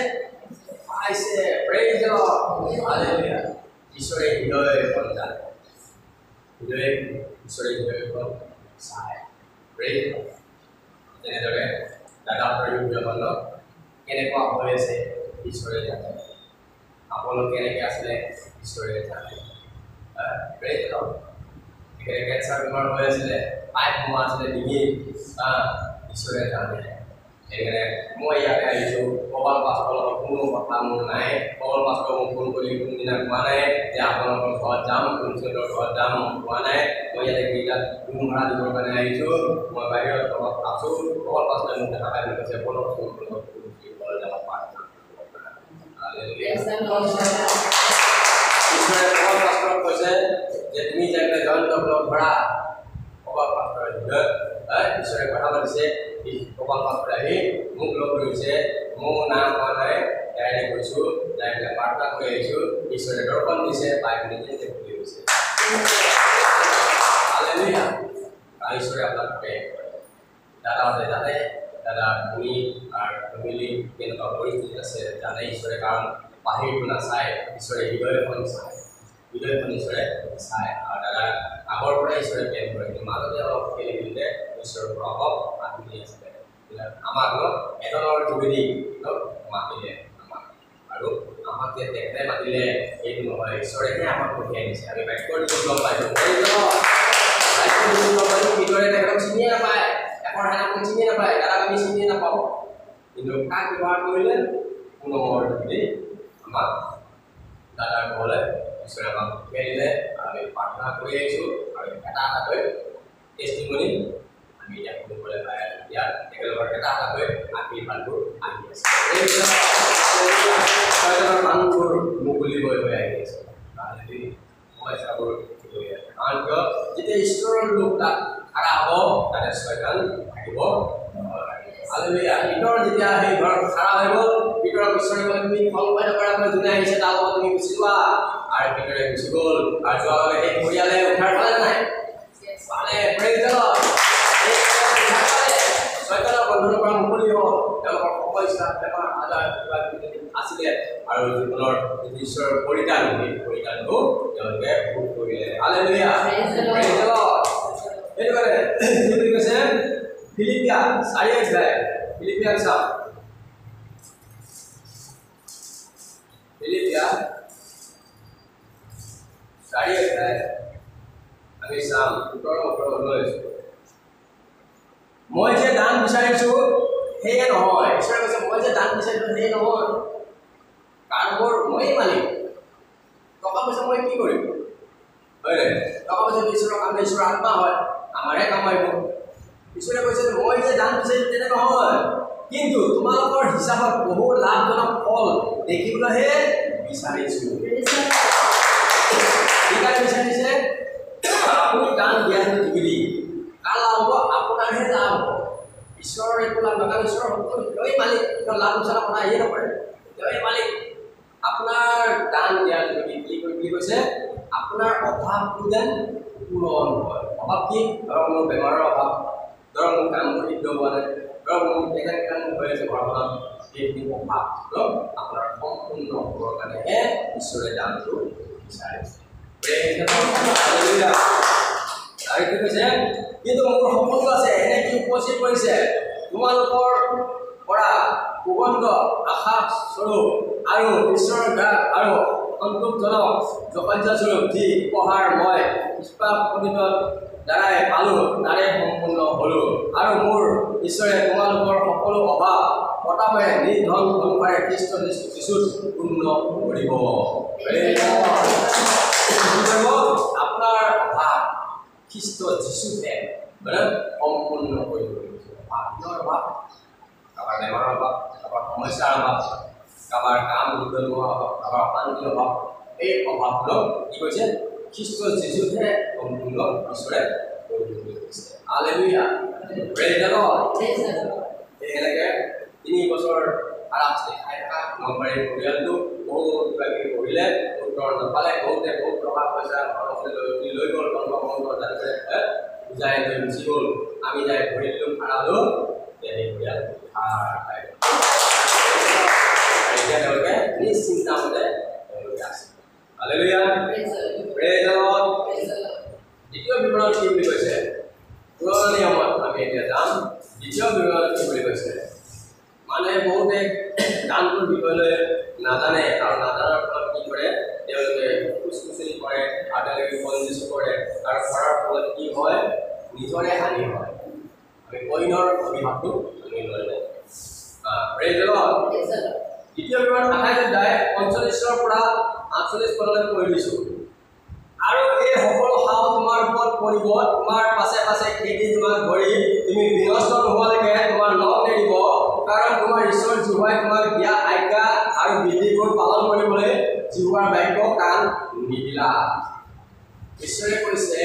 পাইছে প্ৰেজ দ্য লৰ্ড হালেলুয়া ঈশ্বৰে হৃদয়খন জানে ঈশ্বৰে হৃদয়খন চাই প্ৰেজ তেনেদৰে দাদা হৃদয়খন কেনেকুৱা হৈ আছে ঈশ্বৰে জানে আপোনালোক কেনেকৈ আছিলে ঈশ্বৰে জানে প্ৰেজ দ্য লৰ্ড কেঞ্চাৰ বেমাৰ হৈ আছিলে পাইপ সোমোৱা আছিলে ডিঙিত ঈশ্বৰে জানে সেইকাৰণে মই ইয়াতে আহিছোঁ কপাল পাষ্টৰ লগত কোনো কথা মোৰ নাই কপাল পাষ্টৰ মোক ফোন কৰি কোনদিনা কোৱা নাই যে আপোনালোকৰ ঘৰত যাম কোনচেতৰ ঘৰত যাম কোৱা নাই মই ইয়াতে কেইটাত ৰুম ভাড়া দিবৰ কাৰণে আহিছোঁ মই বাহিৰত অলপ আছোঁ কপাল পাষ্টৰে মোক দেখা পাই কৈছে ঈশ্বৰে কপাল পাষ্টৰক কৈছে যে তুমি যেনে জয়ন্ত ব্লক ভৰা কপাল পাষ্টৰে ঈশ্বৰে কথা পাতিছে কপাল পাষ্টৰে আহি মোক লগ ধৰিছে মোৰ নাম কোৱা নাই ডাইৰেক্ট গৈছোঁ যাই পেলাই প্ৰাৰ্থনা কৰি আহিছোঁ ঈশ্বৰে দৰ্শন দিছে পাই পিনি নিজে খুলি গৈছে হালেলুয়া ঈশ্বৰে আপোনাক প্ৰেম কৰে দাদাহঁতে জানে দাদা তুমি আৰু ফেমিলি কেনেকুৱা পৰিস্থিতি আছে জানে ঈশ্বৰে কাৰণ বাহিৰটো নাচায় ঈশ্বৰে হৃদয়খন চায় হৃদয়খন ঈশ্বৰে চায় আৰু দাদা আগৰ পৰাই ঈশ্বৰে প্ৰেম কৰে কিন্তু মাজতে অলপ খেলি মেলিতে ঈশ্বৰৰ পৰা অলপ আঁতৰি আছিলে আমাক এজনৰ যোগেদি মাতিলে আমাক আৰু আমাক যে তেখেতে মাতিলে এইটো নহয় ঈশ্বৰেহে আমাক পঠিয়াই দিছে আমি বাক্যৰ দিশত গম পাইছোঁ ভিতৰে তেখেতক চিনিয়ে নাপায় এশৰ সেনাপতিক চিনিয়ে নাপায় দাদাক আমি চিনিয়ে নাপাওঁ কিন্তু কাক ব্যৱহাৰ কৰিলে পুনৰ যোগেদি আমাক দাদাৰ ঘৰলৈ ঈশ্বৰে আমাক পঠিয়াই দিলে আৰু আমি প্ৰাৰ্থনা কৰি আহিছোঁ আৰু এটা এটাকৈ টেষ্টিমনি আমি এতিয়া শুনিবলৈ পাই ইয়াত একেলগৰ এটা এটাকৈ আশীৰ্বাদবোৰ আহি আছে মানুহবোৰ মুকলি হৈ আহি আছে সমস্যাবোৰ কাৰণ কিয় যেতিয়া ঈশ্বৰৰ লোক তাত খাৰা হ'ব তাতে ছয়তান থাকিব হালেলুয়া ভিতৰ যেতিয়া সেই ঘৰত খাৰা হৈ গ'ল ভিতৰত ঈশ্বৰে ক'লে তুমি সংশয় নকৰাকৈ যোনে আহিছে তাৰ লগত তুমি গুচি যোৱা আৰু ভিতৰে গুচি গ'ল আৰু যোৱাৰ লগে সেই পৰিয়ালে উদ্ধাৰ পালে নাই পালে প্ৰেজ দ্য লৰ্ড ছয়তানৰ বন্ধনৰ পৰা মুকলি হ'ল তেওঁলোকৰ সমস্যা বেমাৰ আজাৰ কিবা আছিলে আৰু জীৱনৰ ঈশ্বৰৰ পৰিত্ৰাণ সেই পৰিত্ৰাণটো তেওঁলোকে ভোগ কৰিলে হালেলুয়া প্ৰেজ দ্য লৰ্ড সেইটো কাৰণে কি বুলি কৈছে ফিলিপিয়া 4 অধ্যায় ফিলিপিয়া চাওক ফিলিপিয়া 4 অধ্যায় আমি চাম 17-18 মই যে দান বিচাৰিছোঁ সেয়ে নহয় ঈশ্বৰে কৈছে মই যে দান বিচাৰিছোঁ সেয়ে নহয় কাৰণ মোৰ ময়েই মালিক টকা পইচা মই কি কৰিম হয় টকা পইচা ঈশ্বৰৰ কাম ঈশ্বৰৰ আত্মা হয় আমাৰহে কাম আহিব ঈশ্বৰে কৈছে মই যে দান বিচাৰিছোঁ তেনে নহয় কিন্তু তোমালোকৰ হিচাপত বহু লাভজনক ফল দেখিবলৈহে বিচাৰিছোঁ সেইকাৰণে বিচাৰিছে আপুনি দান দিয়াটো যোগেদি কাৰ লাভ হ'ব আপোনাৰহে লাভ হ'ব ঈশ্বৰৰ একো লাভ নহয় ঈশ্বৰৰ সকলোৱে মালিক লাভ বিচাৰা কথা আহিয়ে নপৰে তেওঁৱে মালিক আপোনাৰ দান দিয়াৰ যোগেদি কি কি কৈছে আপোনাৰ অভাৱটো যেন পূৰণ হয় অভাৱ কি ধৰক মোৰ বেমাৰৰ অভাৱ ধৰক মোৰ কামবোৰ সিদ্ধ হোৱা নাই ধৰক মোৰ কেনেকৈ কাম হৈ আছে ঘৰখনত সেইখিনি অভাৱ আপোনাৰ সম্পূৰ্ণ হ'বৰ কাৰণেহে ঈশ্বৰে দানটো বিচাৰিছে আৰু কি কৈছে কিন্তু মোৰ সপোনটো আছে এনে কি উপস্থিত কৰিছে তোমালোকৰ পৰা সুগন্ধ আশা স্বৰূপ আৰু ঈশ্বৰৰ গাত আৰু সন্তোষজনক যশস্যস্বৰূপ যি উপহাৰ মই পুষ্পাপনিতৰ দ্বাৰাই পালোঁ তাৰে সম্পূৰ্ণ হ'লোঁ আৰু মোৰ ঈশ্বৰে তোমালোকৰ সকলো অভাৱ পতাপে নিজ ধন অনুসাৰে খ্ৰীষ্ট যীশুত পূৰ্ণ কৰিব আপোনাৰ অভাৱ খ্ৰীষ্ট যীশুতে সম্পূৰ্ণ কৰিব আপোনাৰ অভাৱ কাৰোবাৰ বেমাৰৰ অভাৱ কাৰোবাৰ সমস্যাৰ অভাৱ কাৰোবাৰ কাম নোলোৱা অভাৱ কাৰোবাৰ অশান্তিৰ অভাৱ এই অভাৱবোৰক কি কৈছে খ্ৰীষ্ট যীশুতে সম্পূৰ্ণ ঈশ্বৰে কৰিব দিছে হালেলুয়া প্ৰেজ দ্য লৰ্ড এনেকৈ 3 বছৰ আৰামছে খাই থকা নলবাৰী পৰিয়ালটো বহুত কিবা কিবি কৰিলে উত্তৰ নাপালে বহুতে বহুত টকা পইচা ঘৰলৈ লৈ গ'ল বুজাই লৈ গুচি গ'ল আমি যাই ভৰি দিলোঁ খাৰালোঁ সেই পৰিয়াল এতিয়া তেওঁলোকে নিশ্চিন্তামতে তেওঁলোকে আছে হালেলুয়া প্ৰেজ দ্য লৰ্ড দ্বিতীয় বিৱৰণ কি বুলি কৈছে পুৰণা নিয়মত আমি এতিয়া যাম দ্বিতীয় বিৱৰণ কি বুলি কৈছে মানুহে বহুতে দানটোৰ বিষয়লৈ নাজানে আৰু নাজানাৰ ফলত কি কৰে তেওঁলোকে খুচখুচনি কৰে আৰু তেওঁলোকে বঞ্চিত কৰে আৰু কৰাৰ ফলত কি হয় নিজৰে হানি হয় আমি কইনৰ অভিভাৱটো আমি লৈ লওঁ প্ৰেজ দ্য লৰ্ড দ্বিতীয় বিৱৰণ 28 অধ্যায় 45 পৰা 48 পদলৈ পঢ়ি দিছোঁ আৰু এই সকলো হাও তোমাৰ ওপৰত পৰিব তোমাৰ পাছে পাছে খেদি তোমাক ধৰি তুমি বিনষ্ট নোহোৱালৈকে তোমাৰ লগ নেৰিব কাৰণ তোমাৰ ঈশ্বৰ জিহুৱাই তোমাক দিয়া আজ্ঞা আৰু বিধিবোৰ পালন কৰিবলৈ জিহুৱাৰ বাক্য কাণ নিদিলা ঈশ্বৰে কৈছে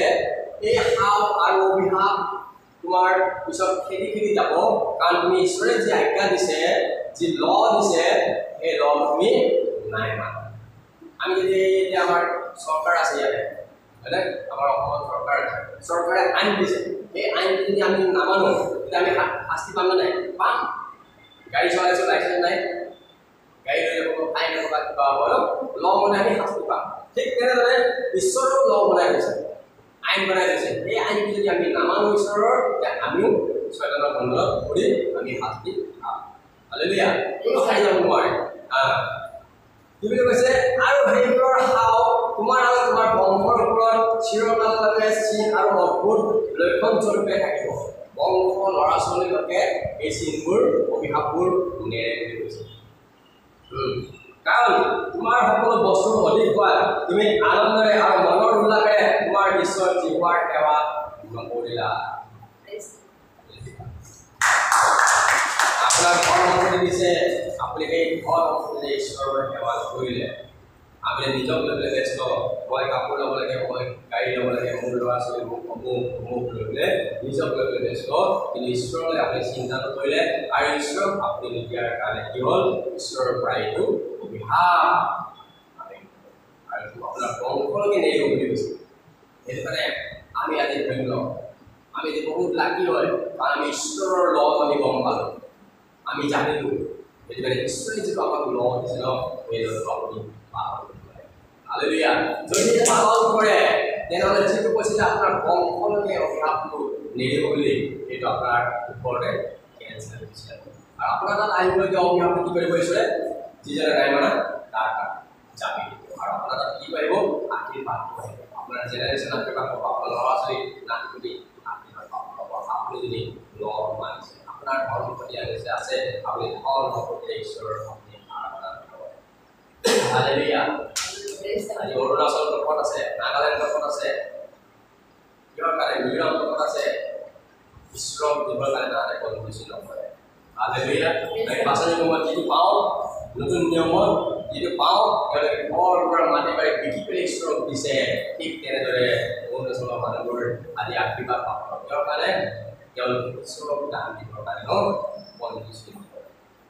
এই হাও আৰু অভিশাপ তোমাৰ পিছত খেদি খেদি যাব কাৰণ তুমি ঈশ্বৰে যি আজ্ঞা দিছে যি ল দিছে সেই ল তুমি নাই মানা আমি যদি এতিয়া আমাৰ চৰকাৰ আছে ইয়াতে হয়নে আমাৰ অসমৰ চৰকাৰে আইন দিছে এই আইনটো যদি আমি নামানো তেতিয়া আমি শাস্তি পাম নে নাই পাম গাড়ী চলাইছোঁ লাইচেঞ্চ নাই গাড়ী লৈ যাব ফাইন হ'ব বা কিবা হ'ব ল মানে আমি শাস্তি পাম ঠিক তেনেদৰে ঈশ্বৰৰ ল বনাই দিছে আইন বনাই দিছে এই আইনটো যদি আমি নামানো ঈশ্বৰৰ তেতিয়া আমিও ছয়তানৰ বন্ধনত পৰি আমি শাস্তি পাম হালেলুয়া কোনো খাই যাব নোৱাৰে কি বুলি কৈছে আৰু সেইবোৰৰ হাও তোমাৰ আৰু তোমাৰ বংশৰ ওপৰত চিৰকাললৈকে চিন আৰু অদ্ভুত লক্ষণ স্বৰূপে থাকিব বংশ ল'ৰা ছোৱালীলৈকে এই চিনবোৰ অভিশাপবোৰ নেৰে বুলি কৈছে কাৰণ তোমাৰ সকলো বস্তু অধিক হোৱা তুমি আনন্দৰে আৰু মনৰ উল্লাসেৰে তোমাৰ ঈশ্বৰ জিহুৱাৰ সেৱা নকৰিলা আপোনাক ঘৰ সম্পত্তি দিছে আপুনি সেই ঘৰ সম্পত্তি ঈশ্বৰৰ সেৱা নকৰিলে আপুনি নিজক লৈ পেলাই ব্যস্ত মই কাপোৰ ল'ব লাগে মই গাড়ী ল'ব লাগে মোৰ ল'ৰা ছোৱালী মোক অমুক লৈ পেলাই নিজক লৈ পেলাই ব্যস্ত কিন্তু ঈশ্বৰলৈ আপুনি চিন্তা নকৰিলে আৰু ঈশ্বৰক আপুনি নিদিয়াৰ কাৰণে কি হ'ল ঈশ্বৰৰ পৰা এইটো অভিশাপ আৰু আপোনাৰ বংশলৈকে নেৰিব বুলি কৈছে সেইটো কাৰণে আমি আজি ধন্য আমি যে বহুত লাকি হয় কাৰণ আমি ঈশ্বৰৰ লগত আমি গম পালোঁ আমি জানিলোঁ সেইটো কাৰণে ঈশ্বৰে যিটো আমাক ল দিছে ন সেই লটো আপুনি পালন হালেলুয়া যদি পালন কৰে তেনেহ'লে যিটো কৈছিলে আপোনাৰ বংশলৈকে অভিশাপটো নেৰিব বুলি সেইটো আপোনাৰ ওপৰতে কেঞ্চেল হৈছে আৰু আপোনাৰ তাত আহিবলগীয়া অভিশাপটো কি কৰিব ঈশ্বৰে যিজনে নাই মানা তাৰ জাপি দিব আৰু আপোনাৰ তাত কি পাৰিব আশীৰ্বাদ আহিব আপোনাৰ জেনেৰেশ্যন আশীৰ্বাদ পাব আপোনাৰ ল'ৰা ছোৱালী নাতি আশীৰ্বাদ পাব আপুনি যদি ল মানিছে আপোনাৰ ধন সম্পত্তি আনিছে আছে আপুনি ধন সম্পত্তি ঈশ্বৰৰ আপুনি আৰাধনা কৰিব হালেলুয়া আজি অৰুণাচল দেশত আছে নাগালেণ্ড দেশত আছে কিহৰ কাৰণে মিজোৰাম দেশত আছে ঈশ্বৰক দিবৰ কাৰণে তাহাঁতে কনফিউজন নকৰে হালেলুয়া আমি পাছৰ সময়ত যিটো পাওঁ নতুন নিয়মত যিটো পাওঁ তেওঁলোকে ঘৰ পৰা মাটি বাৰী বিকি পেলাই ঈশ্বৰক দিছে ঠিক তেনেদৰে অৰুণাচলৰ মানুহবোৰ আজি আশীৰ্বাদ পাব কিহৰ কাৰণে তেওঁলোকে ঈশ্বৰক দান দিবৰ কাৰণে কনফিউজন নকৰে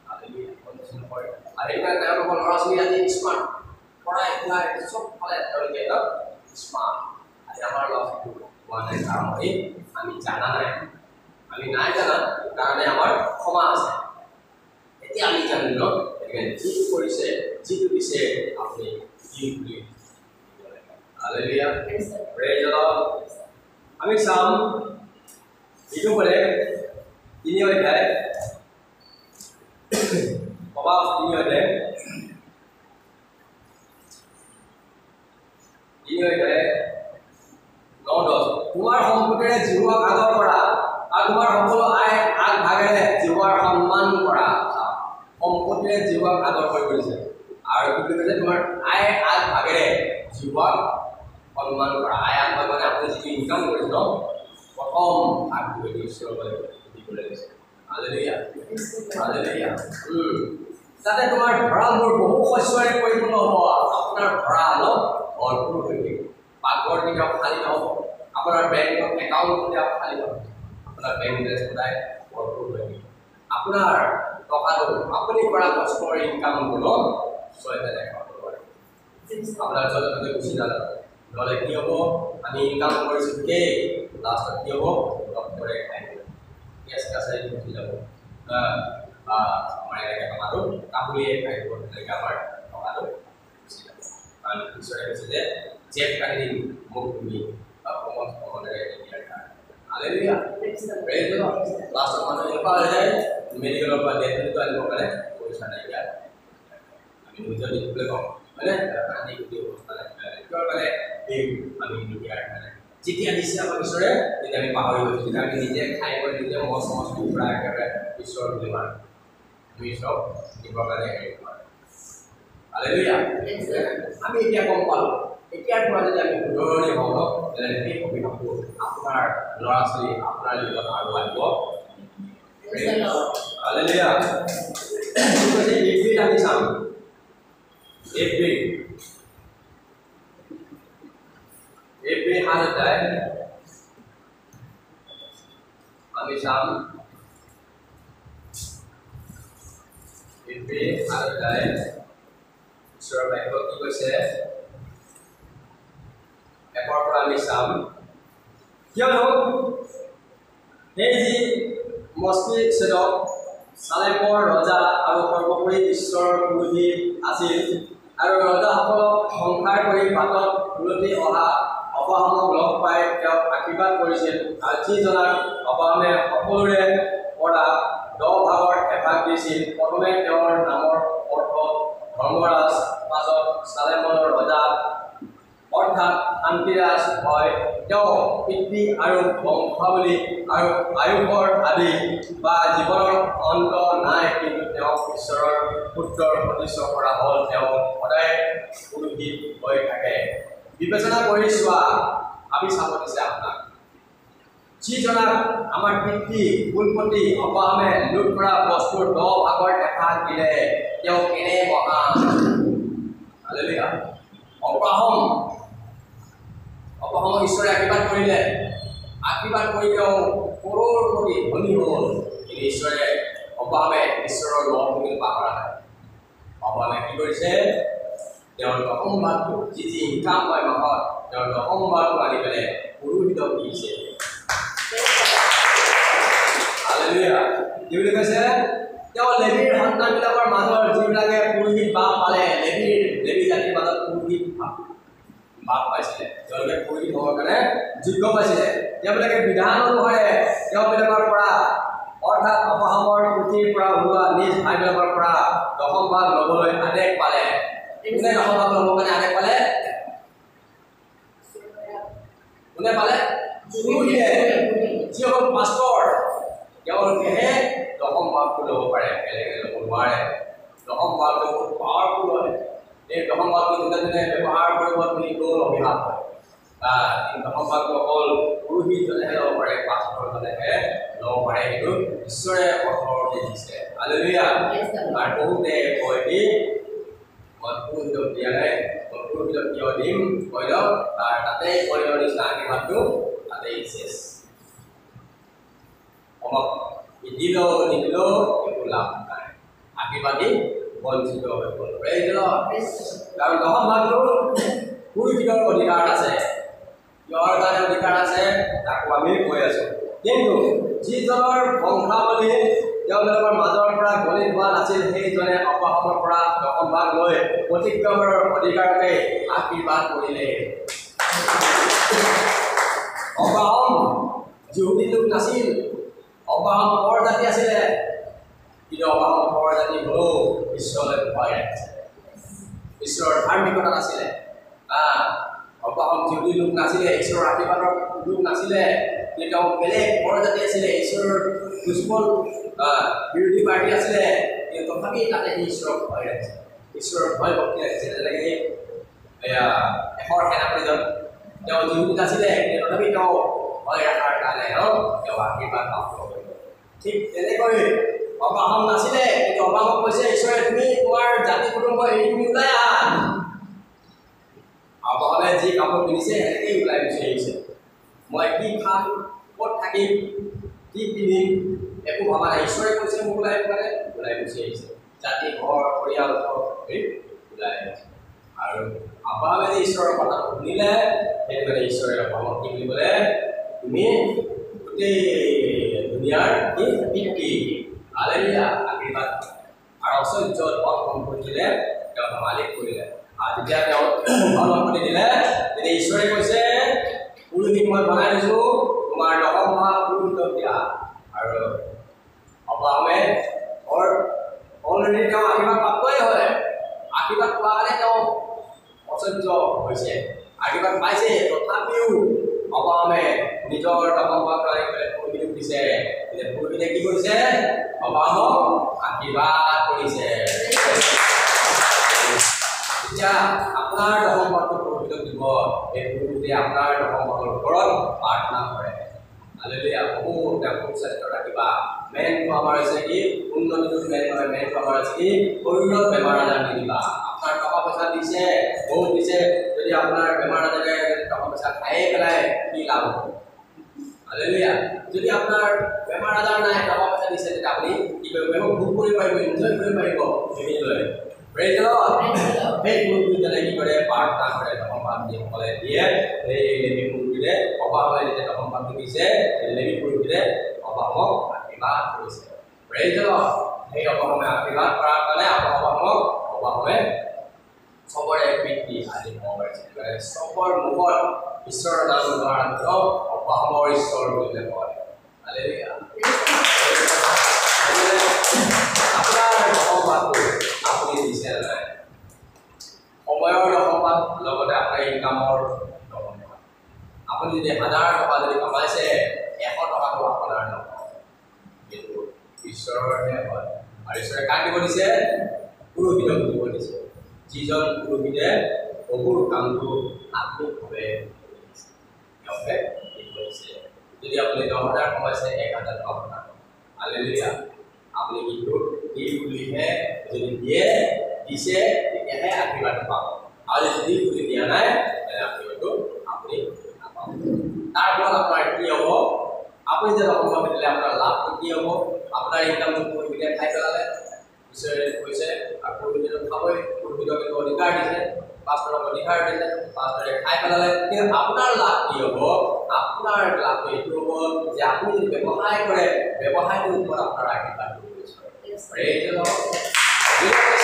হালেলুয়া কনফিউজন নকৰে আৰু সেইকাৰণে তেওঁলোকৰ ল'ৰা ছোৱালী আজি স্মাৰ্ট পঢ়াই শুনাই চব ফালে তেওঁলোকে স্মাৰ্ট আজি আমাৰ ল'ৰা ছোৱালী হোৱা নাই কাৰণ আমি জানা নাই আমি নাই জানা কাৰণে আমাৰ ক্ষমা আছে এতিয়া আমি জানিম যিটো কৰিছে যিটো দিছে আপুনি কি বুলি হালেলুয়া প্ৰেজ দ্য লৰ্ড আমি চাম এইটো কৰে 3 অধ্যায় প্ৰভাৱ 3 অধ্যায় 9-10 তোমাৰ সম্পত্তিৰে জীৱাক আদৰ কৰা আৰু তোমাৰ সকলো আয় আগ ভাগেৰে জীৱাৰ সন্মান কৰা সম্পত্তিৰে জীৱাক আদৰ কৰি কৰিছে আৰু কি কৈছে তোমাৰ আয় আগ ভাগেৰে জীৱাক সন্মান কৰা আয় আগ ভাগ মানে আপুনি যিটো ইনকাম কৰিছে ন প্ৰথম ভাগ কৰি ঈশ্বৰৰ দিবলৈ দিছে হালেলুয়া হালেলুয়া যাতে তোমাৰ ভঁৰালবোৰ বহু শস্যৰে পৰিপূৰ্ণ হ'ব আপোনাৰ ভঁৰাল ভৰপূৰ হৈ থাকিব পাকঘৰ কেতিয়াও খালী নহ'ব আপোনাৰ বেংক একাউণ্ট কেতিয়াও খালী নহ'ব আপোনাৰ বেংক বেলেঞ্চ সদায় ভৰপূৰ হৈ থাকিব আপোনাৰ টকাটো আপুনি কৰা কষ্টৰ ইনকামবোৰ ছয়টা একাউণ্ট কৰে আপোনাৰ জলতে গুচি নাযাব নহ'লে কি হ'ব আমি ইনকাম কৰিছোঁ সেই লাষ্টত কি হ'ব ডক্টৰে খাই দিব কেছ কাছাৰী গুচি যাব আমাৰ এনেকৈ টকাটো কাবুলিয়ে খাই দিব তেনেকৈ আমাৰ টকাটো গুচি যাব কাৰণ ঈশ্বৰে কৈছে যে জেপ কাটি দিম মোক তুমি সমনেৰে দিয়াৰ কাৰণে হালেলুয়া প্ৰেজ দ্য লৰ্ড লাষ্টত মানুহ এনেকুৱা হৈ যায় মেডিকেলৰ পৰা ডেটটো আনিবৰ কাৰণে পইচা নাইকিয়া আমি নিজৰ দিবলৈ কওঁ হয়নে আনি গোটেই অৱস্থা কিয় মানে এই আমি দিয়াৰ কাৰণে যেতিয়া দিছে আমাৰ ঈশ্বৰে তেতিয়া আমি পাহৰি গৈছোঁ যেতিয়া আমি নিজে খাই কৰি নিজে মচ মচ কুকুৰা একেবাৰে ঈশ্বৰ বুলি মাৰোঁ আমি চব দিবৰ কাৰণে হেৰি কৰোঁ হালেলুয়া আমি এতিয়া গম পালোঁ এতিয়াৰ পৰা যদি আমি শুধৰণি হওঁ তেনেহ'লে সেই অভিভাৱকটো আপোনাৰ ল'ৰা ছোৱালী আপোনাৰ জীৱনত আৰু আহিব হালেলুয়া এপ্ৰিল আমি চাম এপ্ৰিল 7 অধ্যায় আমি চাম এপ্ৰিল 7 অধ্যায় ঈশ্বৰৰ বাক্য কি কৈছে একৰ পৰা আমি চাম কিয়নো সেই যি মস্কিছেদক চালেমৰ ৰজা আৰু সৰ্বোপৰি ঈশ্বৰৰ পুৰোহিত আছিল আৰু ৰজাসকলক সংসাৰ কৰি বাটত উলটি অহা অব্ৰাহামক লগ পাই তেওঁক আশীৰ্বাদ কৰিছিল আৰু যিজনাক অব্ৰাহামে সকলোৰে পৰা 10 ভাগৰ এভাগ দিছিল প্ৰথমে তেওঁৰ নামৰ অৰ্থ ধৰ্মৰাজ পাছত চালেমৰ ৰজা অৰ্থাৎ শান্তিৰাজ হয় তেওঁ পিতৃ আৰু বংশাৱলী আৰু আয়ুসৰ আদি বা জীৱনৰ অন্ত নাই কিন্তু তেওঁ ঈশ্বৰৰ পুত্ৰৰ প্ৰতিষ্ঠা কৰা হ'ল তেওঁ সদায় পুৰোহিত হৈ থাকে বিবেচনা কৰি চোৱা আমি চাব দিছে আপোনাক যিজনাক আমাৰ পিতৃ কুলপতি অব্ৰাহামে লুট কৰা বস্তুৰ 10 ভাগৰ এভাগ দিলে তেওঁ কেনে মহান হালেলুয়া অব্ৰাহামক ঈশ্বৰে আশীৰ্বাদ কৰিলে আশীৰ্বাদ কৰি তেওঁ কৰোড়পতি ধনী হ'ল কিন্তু ঈশ্বৰে অব্ৰাহামে ঈশ্বৰৰ লভখিনি পাহৰা নাই অব্ৰাহামে কি কৰিছে তেওঁৰ দশম ভাগটো যি ইনকাম হয় মাহত তেওঁৰ দশম ভাগটো আনি পেলাই পুৰোহিতক দিছে হালেলুয়া কি বুলি কৈছে তেওঁ লেবীৰ সন্তানবিলাকৰ মাজৰ যিবিলাকে পুৰোহিত বাপ পালে লেবী জাতিৰ মাজত পুৰোহিত বাপ পাইছিলে তেওঁলোকে পুৰোহিত হ'বৰ কাৰণে যোগ্য পাইছিলে তেওঁবিলাকে বিধান অনুসাৰে তেওঁবিলাকৰ পৰা অৰ্থাৎ অব্ৰাহামৰ পুথিৰ পৰা ওলোৱা নিজ ভাইবিলাকৰ পৰা দশম ভাগ ল'বলৈ আদেশ পালে কোনে দশম ভাগ ল'বৰ কাৰণে আদেশ পালে কোনে পালে পুৰোহিতে যিসকল পাষ্টৰ তেওঁলোকেহে দশম ভাগটো ল'ব পাৰে বেলেগে ল'ব নোৱাৰে দশম ভাগটো বহুত পাৱাৰফুল হয় এই দশম ভাগটো যোনে ব্যৱহাৰ কৰিব তুমি গ'ল অভিশাপ হয় দশম ভাগটো অকল পুৰোহিতজনেহে ল'ব পাৰে পাষ্টৰজনেহে ল'ব পাৰে সেইটো ঈশ্বৰে অথৰিটি দিছে হালেলুয়া আৰু বহুতে কয় কি মই পুৰোহিতক দিয়া নাই মই পুৰোহিতক কিয় দিম কৈ লওক তাৰ তাতে কৰিবৰ নিচিনা আশীৰ্বাদটো তাতেই শেষ সমাপ্ত দিলেও নিদিলেও একো লাভ নাই আশীৰ্বাদী বঞ্চিত হৈ গ'ল। কাৰণ দশম ভাগটো পুৰুষৰ অধিকাৰ আছে, কিহৰ কাৰণে অধিকাৰ আছে তাকো আমি কৈ আছো। কিন্তু যিজনৰ বংশাৱলী তেওঁলোকৰ মাজৰ পৰা গণিত হোৱা নাছিল, সেইজনে অপাহমৰ পৰা দশম ভাগ লৈ প্ৰতিক্ৰমৰ অধিকাৰতে আশীৰ্বাদ কৰিলে। অপাহম যিহুদী লোক নাছিল, অপাহম কৰ জাতি আছিলে, কিন্তু অপাহম কৰ জাতি হলেও ঈশ্বৰলৈ ভয় ৰাখিছে, ঈশ্বৰৰ ধাৰ্মিকতা নাছিলে। অপাহম যিহুদী লোক নাছিলে, ঈশ্বৰৰ আশীৰ্বাদৰ লোক নাছিলে, কিন্তু তেওঁ বেলেগ কৰ জাতি আছিলে, ঈশ্বৰৰ দুশ্মন বিৰোধী পাৰ্টি আছিলে, কিন্তু তথাপি তাতে সি ঈশ্বৰক ভয় ৰাখিছে, ঈশ্বৰৰ ভয় ভক্তি ৰাখিছে। যেনেকৈ এশৰ সেনাপতিজন তেওঁ যিহুদী নাছিলে, কিন্তু তথাপি তেওঁ ভয় ৰখাৰ কাৰণে তেওঁ আশীৰ্বাদ লাভ কৰিব। ঠিক তেনেকৈ অপাহম নাছিলে, কিন্তু অপাহমক কৈছে ঈশ্বৰে তুমি তোমাৰ জাতি কুটুম্ব এৰি তুমি ওলাই আহা। অপাহমে যি কাপোৰ পিন্ধিছে সেনেকেই ওলাই গুচি আহিছে। মই কি খাম, ক'ত থাকিম, কি পিন্ধিম একো ভবা নাই, ঈশ্বৰে কৈছে মোক ওলাই গুচি আহিছে। জাতি ঘৰ পৰিয়াল ওলাই আহিছে। আৰু অপাহমে যে ঈশ্বৰৰ কথা শুনিলে, সেইটো কাৰণে ঈশ্বৰে অপাহমক কি বুলি ক'লে, তুমি গোটেই দুনিয়াৰ কি পিতৃ, হালেলুয়া, আশীৰ্বাদ আৰু ঐশ্বৰ্য ধন সম্পত্তি দিলে, তেওঁ মালিক কৰিলে। আৰু যেতিয়া তেওঁ ধন সম্পত্তি দিলে, তেতিয়া ঈশ্বৰে কৈছে পুৰোহিত মই বনাই দিছো, তোমাৰ দশম ভাগ পুৰোহিতক দিয়া। আৰু অপাহমে অলৰেডি তেওঁ আশীৰ্বাদ প্ৰাপ্তই হয়, আশীৰ্বাদ পোৱা কাৰণে তেওঁ ঐশ্বৰ্য হৈছে, আশীৰ্বাদ পাইছে, তথাপিও অপাহমে নিজৰ দশম ভাগ পুৰোহিতক দিছে। পুৰোহিতে কি কৰিছে, অপাহমক আশীৰ্বাদ কৰিছে। এতিয়া আপোনাৰ দশম ভাগটো পুৰোহিতক দিব, এই পুৰোহিতে আপোনাৰ দশম ভাগৰ ওপৰত প্ৰাৰ্থনা কৰে। হালেলুয়া, বহুত স্বাস্থ্য ৰাখিবা। মেইনটো আমাৰ হৈছে কি, উন্নতিটো মেইন হয়, মেইনটো আমাৰ হৈছে কি, শৰীৰত বেমাৰ আজাৰ নিদিবা। আপোনাৰ টকা পইচা দিছে, বহুত দিছে, যদি আপোনাৰ বেমাৰ আজাৰে টকা পইচা খায়ে পেলাই কি লাভ হ'ব? হালেলুয়া, যদি আপোনাৰ বেমাৰ আজাৰ নাই, টকা পইচা দিছে, তেতিয়া আপুনি কি কৰিব পাৰিব, ভোগ কৰিব পাৰিব, এনজয় কৰিব পাৰিব সেইখিনি লৈ। Praise the lord. সেই পুৰোহিতজনে কি কৰে, প্ৰাৰ্থনা কৰে, দশম ভাগ যিসকলে দিয়ে, সেই লেবী পুৰোহিতে অপাহমে যেতিয়া দশম ভাগটো দিছে, লেবী পুৰোহিতে অপাহমক আশীৰ্বাদ কৰিছে। Praise the lord. সেই অপাহমে আশীৰ্বাদ কৰাৰ কাৰণে অপাহমে চবৰে পিতৃ আদি হ'ব পাৰিছে। চবৰ মুখত ঈশ্বৰৰ নাম লোৱাৰ পিছত অপাহমৰ ঈশ্বৰ বুলি কয়। হালেলুয়া। আপোনাৰ দশম ভাগটো আপুনি দিছে নাই? সময়ৰ দশম ভাগ, লগতে আপোনাৰ ইনকামৰ দশম ভাগ। আপুনি যদি 1000 টকা যদি কমাইছে, 100 টকাটো আপোনাৰ নহয়, কিন্তু ঈশ্বৰৰহে হয়। আৰু ঈশ্বৰে কাক দিব দিছে? পুৰোহিতক দিব দিছে, যিজন পুৰোহিতে প্ৰভুৰ কামটো আত্মিকভাৱে কৰিছে। যদি আপুনি 10,000 কমাইছে, 1000 টকা আপোনাৰ। হালেলুয়া। আপুনি কিন্তু এই বুলিহে যদি দিছে, তেতিয়াহে আশীৰ্বাদ পাব। আৰু যদি বুলি দিয়া নাই, তেনে আশীৰ্বাদটো আপুনি নাপাব। তাৰ ফলত আপোনাৰ কি হ'ব? আপুনি যে দশম ভাগ দিলে, আপোনাৰ লাভটো কি হ'ব? আপোনাৰ ইনকামটো পুৰোহিতে খাই পেলালে, ঈশ্বৰে কৈছে, আৰু পুৰোহিতে খাবই, পুৰোহিতক এইটো অধিকাৰ দিছে, পাষ্টৰক অধিকাৰ দিছে, পাষ্টৰে খাই পেলালে। কিন্তু আপোনাৰ লাভ কি হ'ব? আপোনাৰ লাভটো এইটো হ'ব যে আপুনি যদি ব্যৱসায় কৰে, ব্যৱসায়টোৰ ওপৰত আপোনাৰ আশীৰ্বাদ কৰিব।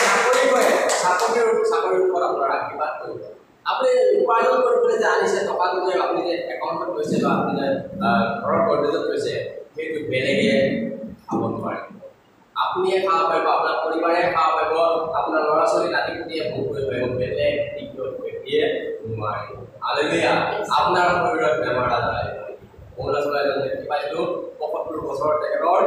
চাকৰি কৰে, চাকৰিৰ ওপৰত আপোনাৰ আশীৰ্বাদ কৰিব। আপুনি উপাৰ্জন কৰিবলৈ যে আনিছে, টকাটো যে আপুনি যে একাউণ্টত থৈছে বা আপুনি যে ঘৰৰ গডৰেজত থৈছে, সেইটো বেলেগে খাব নোৱাৰে। আপুনিয়ে খাব পাৰিব, আপোনাৰ পৰিবাৰে খাব পাৰিব, আপোনাৰ ল'ৰা ছোৱালী নাতি পুতিয়ে ভোগ কৰিব পাৰিব, বেলেগ ব্যক্তিয়ে নোৱাৰে। হালেলুয়া। আপোনাৰ শৰীৰত বেমাৰ আজাৰ আহিব। অৰুণাচলৰ এজন ব্যক্তি পাইছিলোঁ, ৭৫ বছৰ তেখেতৰ,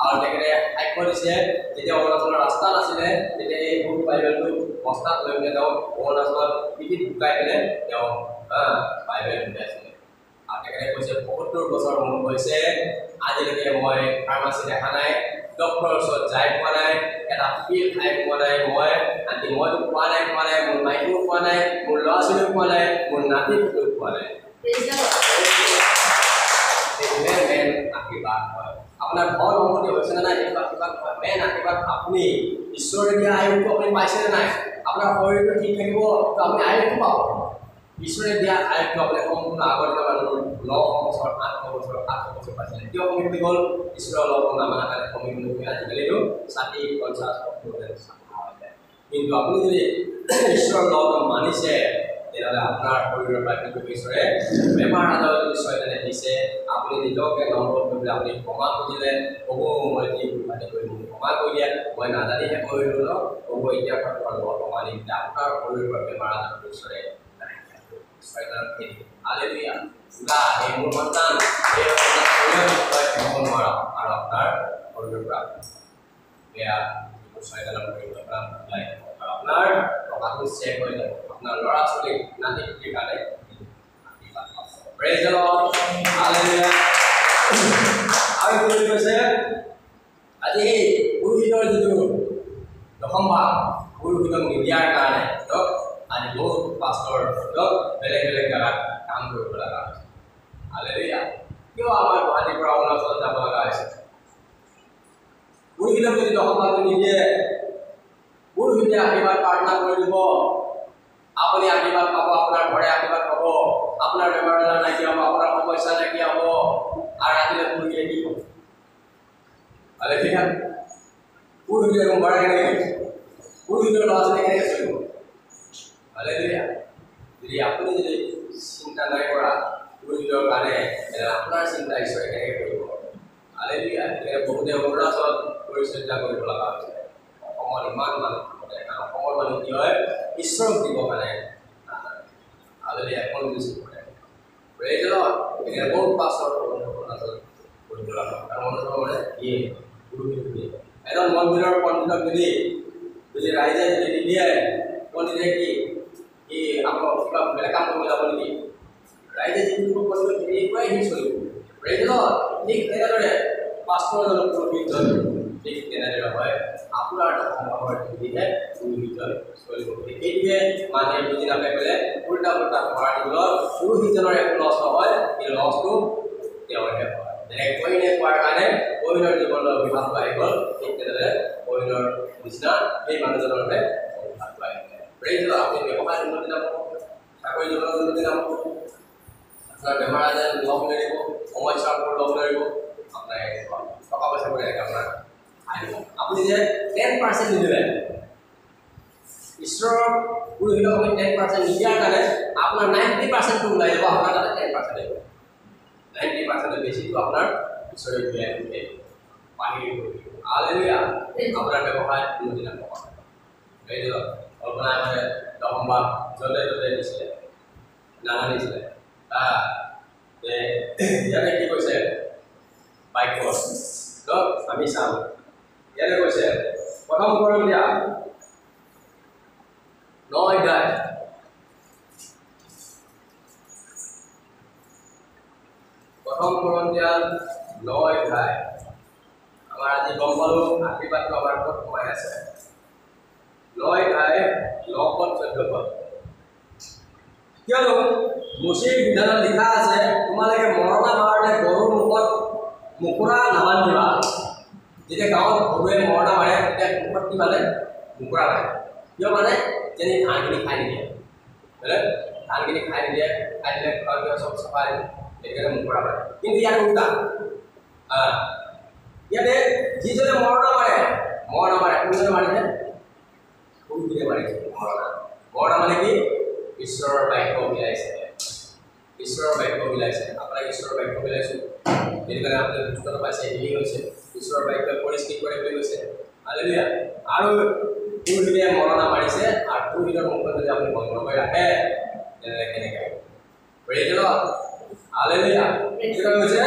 আৰু তেখেতে সাক্ষ্য দিছে, যেতিয়া অৰুণাচলৰ ৰাস্তা নাছিলে, তেতিয়া এই সৰু বাইবেলটো বস্তাত লৈ পিনে তেওঁ অৰুণাচলত পিঠিত ঢুকাই পিনে তেওঁ বাইবেল শিকাইছিলে। আৰু তেখেতে কৈছে ৭৫ বছৰ মোৰ হৈছে, আজিলৈকে মই ফাৰ্মাচী দেখা নাই, ডক্টৰৰ ওচৰত যাই পোৱা নাই, এটা পিল খাই পোৱা নাই, আনকি মইতো পোৱা নাই, মোৰ মাইকো পোৱা নাই, মোৰ ল'ৰা ছোৱালীও পোৱা নাই, মোৰ নাতিটোও পোৱা নাই। মেইন আশীৰ্বাদ হয়। আপোনাৰ ধন সম্পত্তি হৈছে নে নাই, সেইটো আশীৰ্বাদ হয়। মেইন আশীৰ্বাদ আপুনি ঈশ্বৰে দিয়া আয়ুটো আপুনি পাইছেনে নাই আপোনাৰ শৰীৰটো ঠিক থাকিব তো আপুনি আয়ুটো পাব ঈশ্বৰে দিয়া আয়ুটো আপুনি সম্পূৰ্ণ আগৰ দিনৰ মানুহৰ 900 বছৰ 800 বছৰ 700 বছৰ পাইছিলে কিয় কমি কমি গ'ল ঈশ্বৰৰ লগত নামানা কাৰণে কমি কমি গৈ আজিকালিতো 60 50 70 কিন্তু আপুনি যদি ঈশ্বৰৰ লগত মানিছে তেতিয়াহ'লে আপোনাৰ শৰীৰৰ পৰা কিন্তু ঈশ্বৰে বেমাৰ আজাৰ যদি ছয়তানে দিছে আপুনি নিজকে নম্ৰ কৰি আপুনি ক্ষমা কৰিলে হ'ব মই কি ভুল কৰি মোক ক্ষমা কৰি দিয়া মই নাজানিহে কৰিলোঁ ন হ'ব এতিয়া আপোনাৰ লগত মানি আপোনাৰ শৰীৰৰ পৰা বেমাৰ আজাৰ ঈশ্বৰে ছয়তান খেদি হালেলুয়া গা এই মোৰ সন্তান এই শৰীৰৰ নোৱাৰা আৰু আপোনাৰ শৰীৰৰ পৰা বেয়া ছয়তানৰ পৰা ওলাই আপোনাৰ টকাটো চেক হৈ যাব আপোনাৰ ল'ৰা ছোৱালী নাতি পুতিৰ কাৰণে প্ৰেইজ দ্য লৰ্ড হালেলুয়া আৰু কি কৈছে আজি এই পুৰুষৰ যিটো দশম ভাগ পুৰুষক নিদিয়াৰ কাৰণে আজি বহুত পাষ্টৰ বেলেগ বেলেগ জেগাত কাম কৰিব লগা হৈছে হালেলুয়া কিয় আমাৰ গুৱাহাটীৰ পৰা অৰুণাচল যাব লগা হৈছে পুৰুষক যদি দশম ভাগটো নিদিয়ে পুৰুষে আশীৰ্বাদ প্ৰাৰ্থনা কৰি দিব আপুনি আশীৰ্বাদ পাব আপোনাৰ ঘৰে আশীৰ্বাদ পাব আপোনাৰ বেমাৰ আজাৰ নাইকিয়া হ'ব আপোনাৰ সমস্যা নাইকিয়া হ'ব আৰু ৰাতিলে পুৰুষে কি হ'ব হালেলুয়া পুৰুষে ঘৰ কেনেকৈ পুৰুষে ল'ৰা ছোৱালী কেনেকৈ চলিব হালেলুয়া যদি আপুনি যদি চিন্তা নাই কৰা পুৰুষৰ কাৰণে আপোনাৰ চিন্তা ঈশ্বৰে কেনেকৈ কৰিব হালেলুয়া বহুতে অৰুণাচলত পৰিচৰ্যা কৰিব লগা হৈছে অসমৰ ইমান মানুহ অসমৰ মানুহ কি হয় ঈশ্বৰক দিব কাৰণে আলহী এখন বেছি কৰে প্ৰেইজ দ্য লৰ্ড এতিয়া বহুত পাছৰ অৰুণাচল কৰিব লগা কাৰণ অৰুণাচল মানে কি এজন মন্দিৰৰ পণ্ডিতক যদি ৰাইজে যদি নিদিয়ে পণ্ডিতে কি আপোনাক কিবা বেলেগ কাম কৰিব যাব নেকি ৰাইজে যিটো কৰিব এনেকুৱাই সি চলিব প্ৰেইজ দ্য লৰ্ড ঠিক তেনেদৰে পাছৰজনক পুৰোহিত ঠিক তেনেদৰে হয় আপোনাৰ সময় দিহে পুৰোহিত চলিব এইটোৱে মানুহে বুজি নাপাই পেলাই উল্টা পুল্টা খবৰ দিব পুৰোহিতজনৰ একো লছ নহয় কিন্তু লছটো তেওঁৰহে হয় যেনেকৈ কইনে কোৱাৰ কাৰণে কইনৰ জীৱনৰ অভিশাপটো আহি গ'ল ঠিক তেনেদৰে কইনৰ নিচিনা সেই মানুহজনৰহে অভিশাপটো আহি গ'ল প্ৰেইজ দ্য লৰ্ড আপুনি ব্যৱসায় উন্নতি নাপাব চাকৰি জীৱনত উন্নতি নাপাব আপোনাৰ বেমাৰ আজাৰ লগ নেৰিব সমস্যাৰ ওপৰত লগ নেৰিব আপোনাৰ টকা পইচা কৰি আপোনাৰ আপুনি যে 10% নিদিলে ঈশ্বৰৰ পুৰোহিতক আপুনি 10% নিদিয়াৰ কাৰণে আপোনাৰ 90% ওলাই যাব আপোনাৰ তাতে 10% আহিব 90% বেছিটো আপোনাৰ ঈশ্বৰে উলিয়াই উলিয়াই বাহিৰ কৰি দিব হালেলুয়া আপোনাৰ ব্যৱসায় উন্নতি নাপাব এইটো কল্পনা কৰে দশম ভাগ য'তে ত'তে দিছিলে নানানিছিলে ইয়াতে কি কৈছে বাক্য আমি চাওঁ ইয়াতে কৈছে প্ৰথম কৰন্থীয়া 9 অধ্যায় প্ৰথম কৰন্থীয়া 9 অধ্যায় আমাৰ আজি গম পালো আশীৰ্বাদটো আমাৰ ক'ত সোমাই আছে 9 অধ্যায় 9 পদ 14 পদ কিয়নো মুচিৰ বিধানত লিখা আছে তোমালোকে মৰণা মাৰোঁতে গৰুৰ মুখত মুকুৰা নাবান্ধিবা যেতিয়া গাঁৱত গৰুৱে মৰণা মাৰে তেতিয়া মুখত কি মানে মুকুৰা মাৰে কিয় মানে যেনে ধানখিনি খাই নিদিয়ে বোলে ধানখিনি খাই নিদিয়ে খাই দিলে চব চাফা সেইকাৰণে মুকুৰা মাৰে কিন্তু ইয়াত উল্টা ইয়াতে যিজনে মৰণা মাৰে কোনজনে মাৰিছে কোনজনে মাৰিছে মৰণা মানে কি ঈশ্বৰৰ বাক্য মিলাইছে আপোনাক ঈশ্বৰৰ বাক্য মিলাইছোঁ সেইটো কাৰণে আপুনি সুস্থতা পাইছে হেৰি হৈছে ঈশ্বৰৰ বাক্যই পৰিস্থিতি কৰে বুলি কৈছে হালেলুয়া আৰু পুৰোহিতে মৰণা মাৰিছে আৰু পুৰোহিতৰ মুখত যদি আপুনি বন্ধ কৰি ৰাখে তেনেহ'লে কেনেকৈ প্ৰেইজ দ্য লৰ্ড হালেলুয়া এইটো কৈছে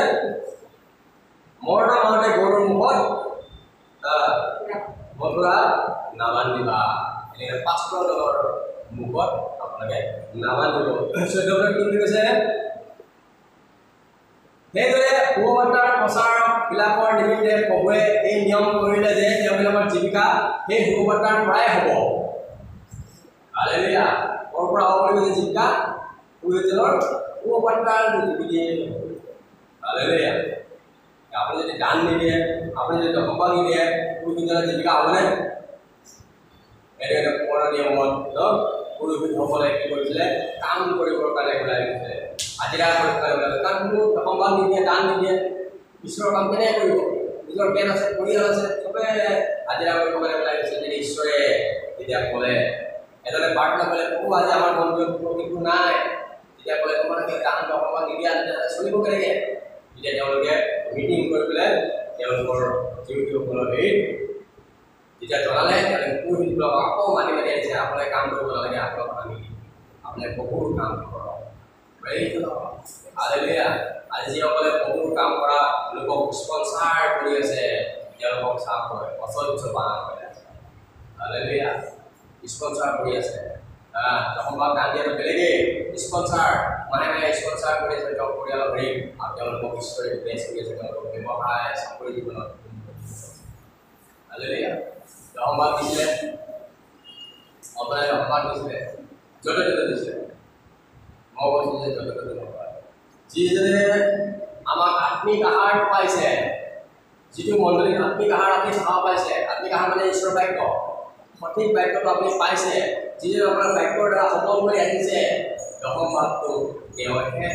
মৰণা মাৰোঁতে গৰুৰ মুখত মুকুৰা নাবান্ধিবা এনেকৈ পাষ্টৰৰ মুখত আপোনালোকে নাবান্ধিব 14 পদ কি কৈছে সেইদৰে সুবাৰ্তাৰ প্ৰচাৰবিলাকৰ নিমিত্তে প্ৰভুৱে এই নিয়ম কৰিলে যে তেওঁবিলাকৰ জীৱিকা সেই সুবাৰ্তাৰ পৰাই হ'ব হালেলুয়া ক'ৰ পৰা হ'ব বুলি কৈছে জীৱিকা পুৰোহিতৰ সুবাৰ্তাৰ যোগেদিয়ে হালেলুয়া আপুনি যদি দান নিদিয়ে আপুনি যদি দশম ভাগ নিদিয়ে পুৰোহিতৰ জীৱিকা হ'বনে সেইটো পুৰণা নিয়মত পুৰোহিতসকলে কি কৰিছিলে কাম কৰিবৰ কাৰণে ওলাই গৈছিলে হাজিৰা কৰিবৰ কাৰণে ওলাই কাৰণ কোনো সম্মান নিদিয়ে দান নিদিয়ে ঈশ্বৰৰ কাম কেনেকৈ কৰিব নিজৰ পেট আছে পৰিয়াল আছে চবে হাজিৰা কৰিবৰ কাৰণে ওলাই গৈছে যদি ঈশ্বৰে তেতিয়া ক'লে এজনে প্ৰাৰ্থনা কৰিলে প্ৰভু আজি আমাৰ মন্দিৰত কোনো নাই তেতিয়া ক'লে তোমালোকে দান সম্মান নিদিয়া তেতিয়া চলিব কেনেকৈ তেতিয়া তেওঁলোকে মিটিং কৰি পেলাই তেওঁলোকৰ জীয়ৰীসকলৰ হেৰিত যেতিয়া জনালে পুৰোহিতবিলাকক আকৌ মাতি মাতি আহিছে আপোনালোকে কাম কৰিব নালাগে আপোনালোকক আমি আপোনালোকে বহুত কাম কৰক হালেলুয়া আজি যিসকলে বহুত কাম কৰা লোকক স্পন্সাৰ কৰি আছে তেওঁলোকক চাপ কৰে অসহ্য বাধা কৰি আছে হালেলুয়া স্পন্সাৰ কৰি আছে দশমভাগ দান দিয়াটো বেলেগেই স্পন্সাৰ মাহে মাহে স্পন্সাৰ কৰি আছে তেওঁ পৰিয়ালৰ হেৰি আৰু তেওঁলোকক ঈশ্বৰে ব্লেছ কৰি আছে তেওঁলোকক ব্যৱসায় চাকৰি জীৱনত হালেলুয়া দশমভাগ দিছিলে আপোনাৰ দশমভাগ দিছিলে য'তে ত'তে দিছিলে মই কৈছোঁ যে য'তে ত'তে নকৰা যিজনে আমাক আত্মিক আহাৰ পাইছে যিটো মণ্ডলীত আত্মিক আহাৰ আপুনি চাব পাইছে আত্মিক আহাৰ মানে ঈশ্বৰৰ বাক্য সঠিক বাক্যটো আপুনি পাইছে যিজনে আপোনাৰ বাক্যৰ দ্বাৰা সবল কৰি আহিছে দশম ভাগটো তেওঁহে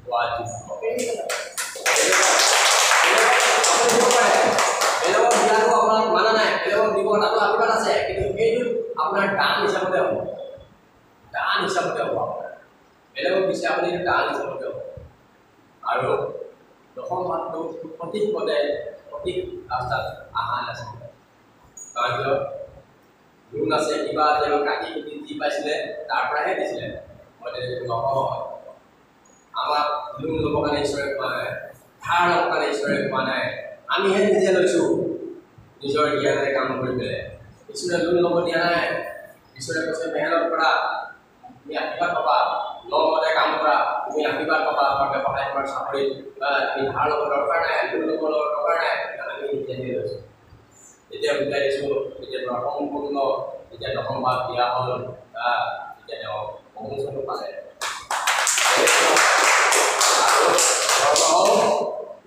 পোৱা যোগ্য বেলেগক দিয়াটো আপোনাক মানা নাই বেলেগক দিব তাতো আশীৰ্বাদ আছে কিন্তু সেইটো আপোনাৰ দান হিচাপতে হ'ব দান হিচাপতে হ'ব আপোনাৰ বেলেগক দিছে আপুনি দান হিচাপতে হ'ব আৰু দশম ভাগটো সঠিক পদে সঠিক ৰাস্তাত অহা নাছিলে কাৰণ কিয় লোন আছে কিবা তেওঁ কাটি কুটি দি পাইছিলে তাৰ পৰাহে দিছিলে মই তেনেকৈ নহয় আমাক লোন ল'বৰ কাৰণে ঈশ্বৰে কোৱা নাই ধাৰ ল'বৰ কাৰণে ঈশ্বৰে কোৱা নাই আমিহে নিজে লৈছোঁ নিজৰ জ্ঞানেৰে কাম কৰি পেলাই ঈশ্বৰে লোন ল'ব দিয়া নাই ঈশ্বৰে কৈছে মেহনত কৰা তুমি আশীৰ্বাদ পাবা লগতে কাম কৰা তুমি আশীৰ্বাদ পাবা তোমাৰ ব্যৱসায় তোমাৰ চাকৰিত তুমি ধাৰ ল'ব দৰকাৰ নাই লোন ল'ব দৰকাৰ নাই আমি নিজে লৈছোঁ যেতিয়া বুজাই দিছোঁ তেতিয়া সম্পূৰ্ণ যেতিয়া দশম ভাগ দিয়া হ'ল তেতিয়া তেওঁ প্ৰমোচনো পালে